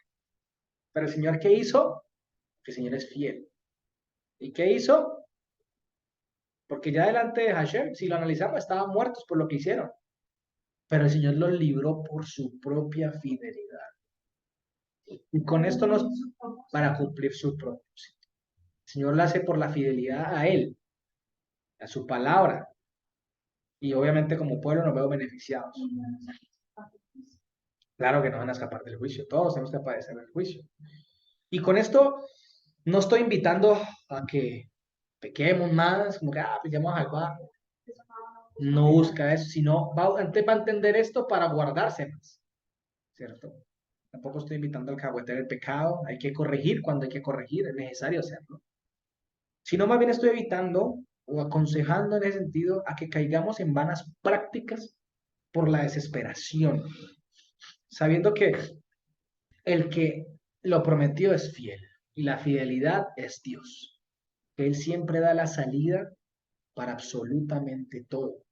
Pero el Señor, ¿qué hizo? Que el Señor es fiel. ¿Y qué hizo? Porque ya delante de Hashem, si lo analizamos, estaban muertos por lo que hicieron. Pero el Señor los libró por su propia fidelidad. Y con esto nos, para cumplir su propósito. El Señor lo hace por la fidelidad a Él, a su palabra. Y obviamente como pueblo nos vemos beneficiados. Claro que no van a escapar del juicio. Todos tenemos que padecer el juicio. Y con esto no estoy invitando a que pequemos más, como que, pues ya vamos al bar. No busca eso, sino antes va a entender esto para guardarse más, ¿cierto? Tampoco estoy invitando al cahueter el pecado, hay que corregir cuando hay que corregir, es necesario hacerlo. Sino más bien estoy evitando o aconsejando en ese sentido a que caigamos en vanas prácticas por la desesperación, sabiendo que el que lo prometió es fiel y la fidelidad es Dios. Él siempre da la salida para absolutamente todo.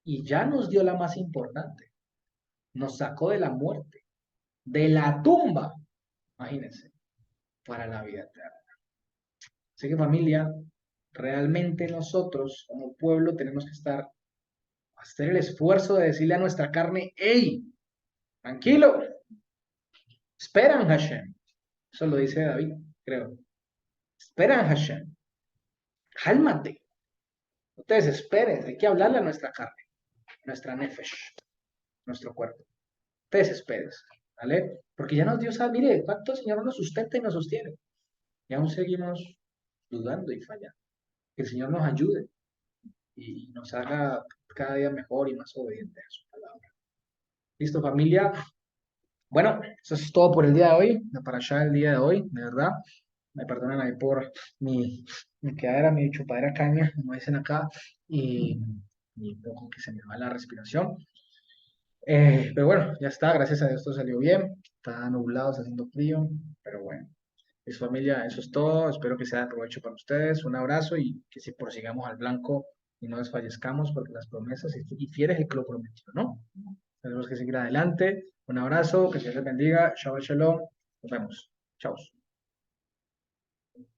Y ya nos dio la más importante. Nos sacó de la muerte, de la tumba, imagínense, para la vida eterna. Así que familia, realmente nosotros como pueblo tenemos que hacer el esfuerzo de decirle a nuestra carne, hey, tranquilo, esperan Hashem. Eso lo dice David, creo. Esperan Hashem. Cálmate. No te desesperes. Hay que hablarle a nuestra carne, nuestra nefesh, nuestro cuerpo. No te desesperes, ¿vale? Porque ya nos dio, mire, cuánto el Señor nos sustenta y nos sostiene. Y aún seguimos dudando y fallando. Que el Señor nos ayude y nos haga cada día mejor y más obedientes a su palabra. ¿Listo, familia? Bueno, eso es todo por el día de hoy, la parashá del día de hoy, de verdad. Me perdonan ahí por mi quedadera, mi chupadera caña, como dicen acá, y un poco que se me va la respiración. Pero bueno, ya está, gracias a Dios todo salió bien. Está nublado, está haciendo frío, pero bueno. Mis familia, eso es todo. Espero que sea de provecho para ustedes. Un abrazo y que si prosigamos al blanco y no desfallezcamos porque las promesas y fiel es el que lo prometió, ¿no? Tenemos que seguir adelante. Un abrazo, que Dios les bendiga. Shabbat shalom. Nos vemos. Chao.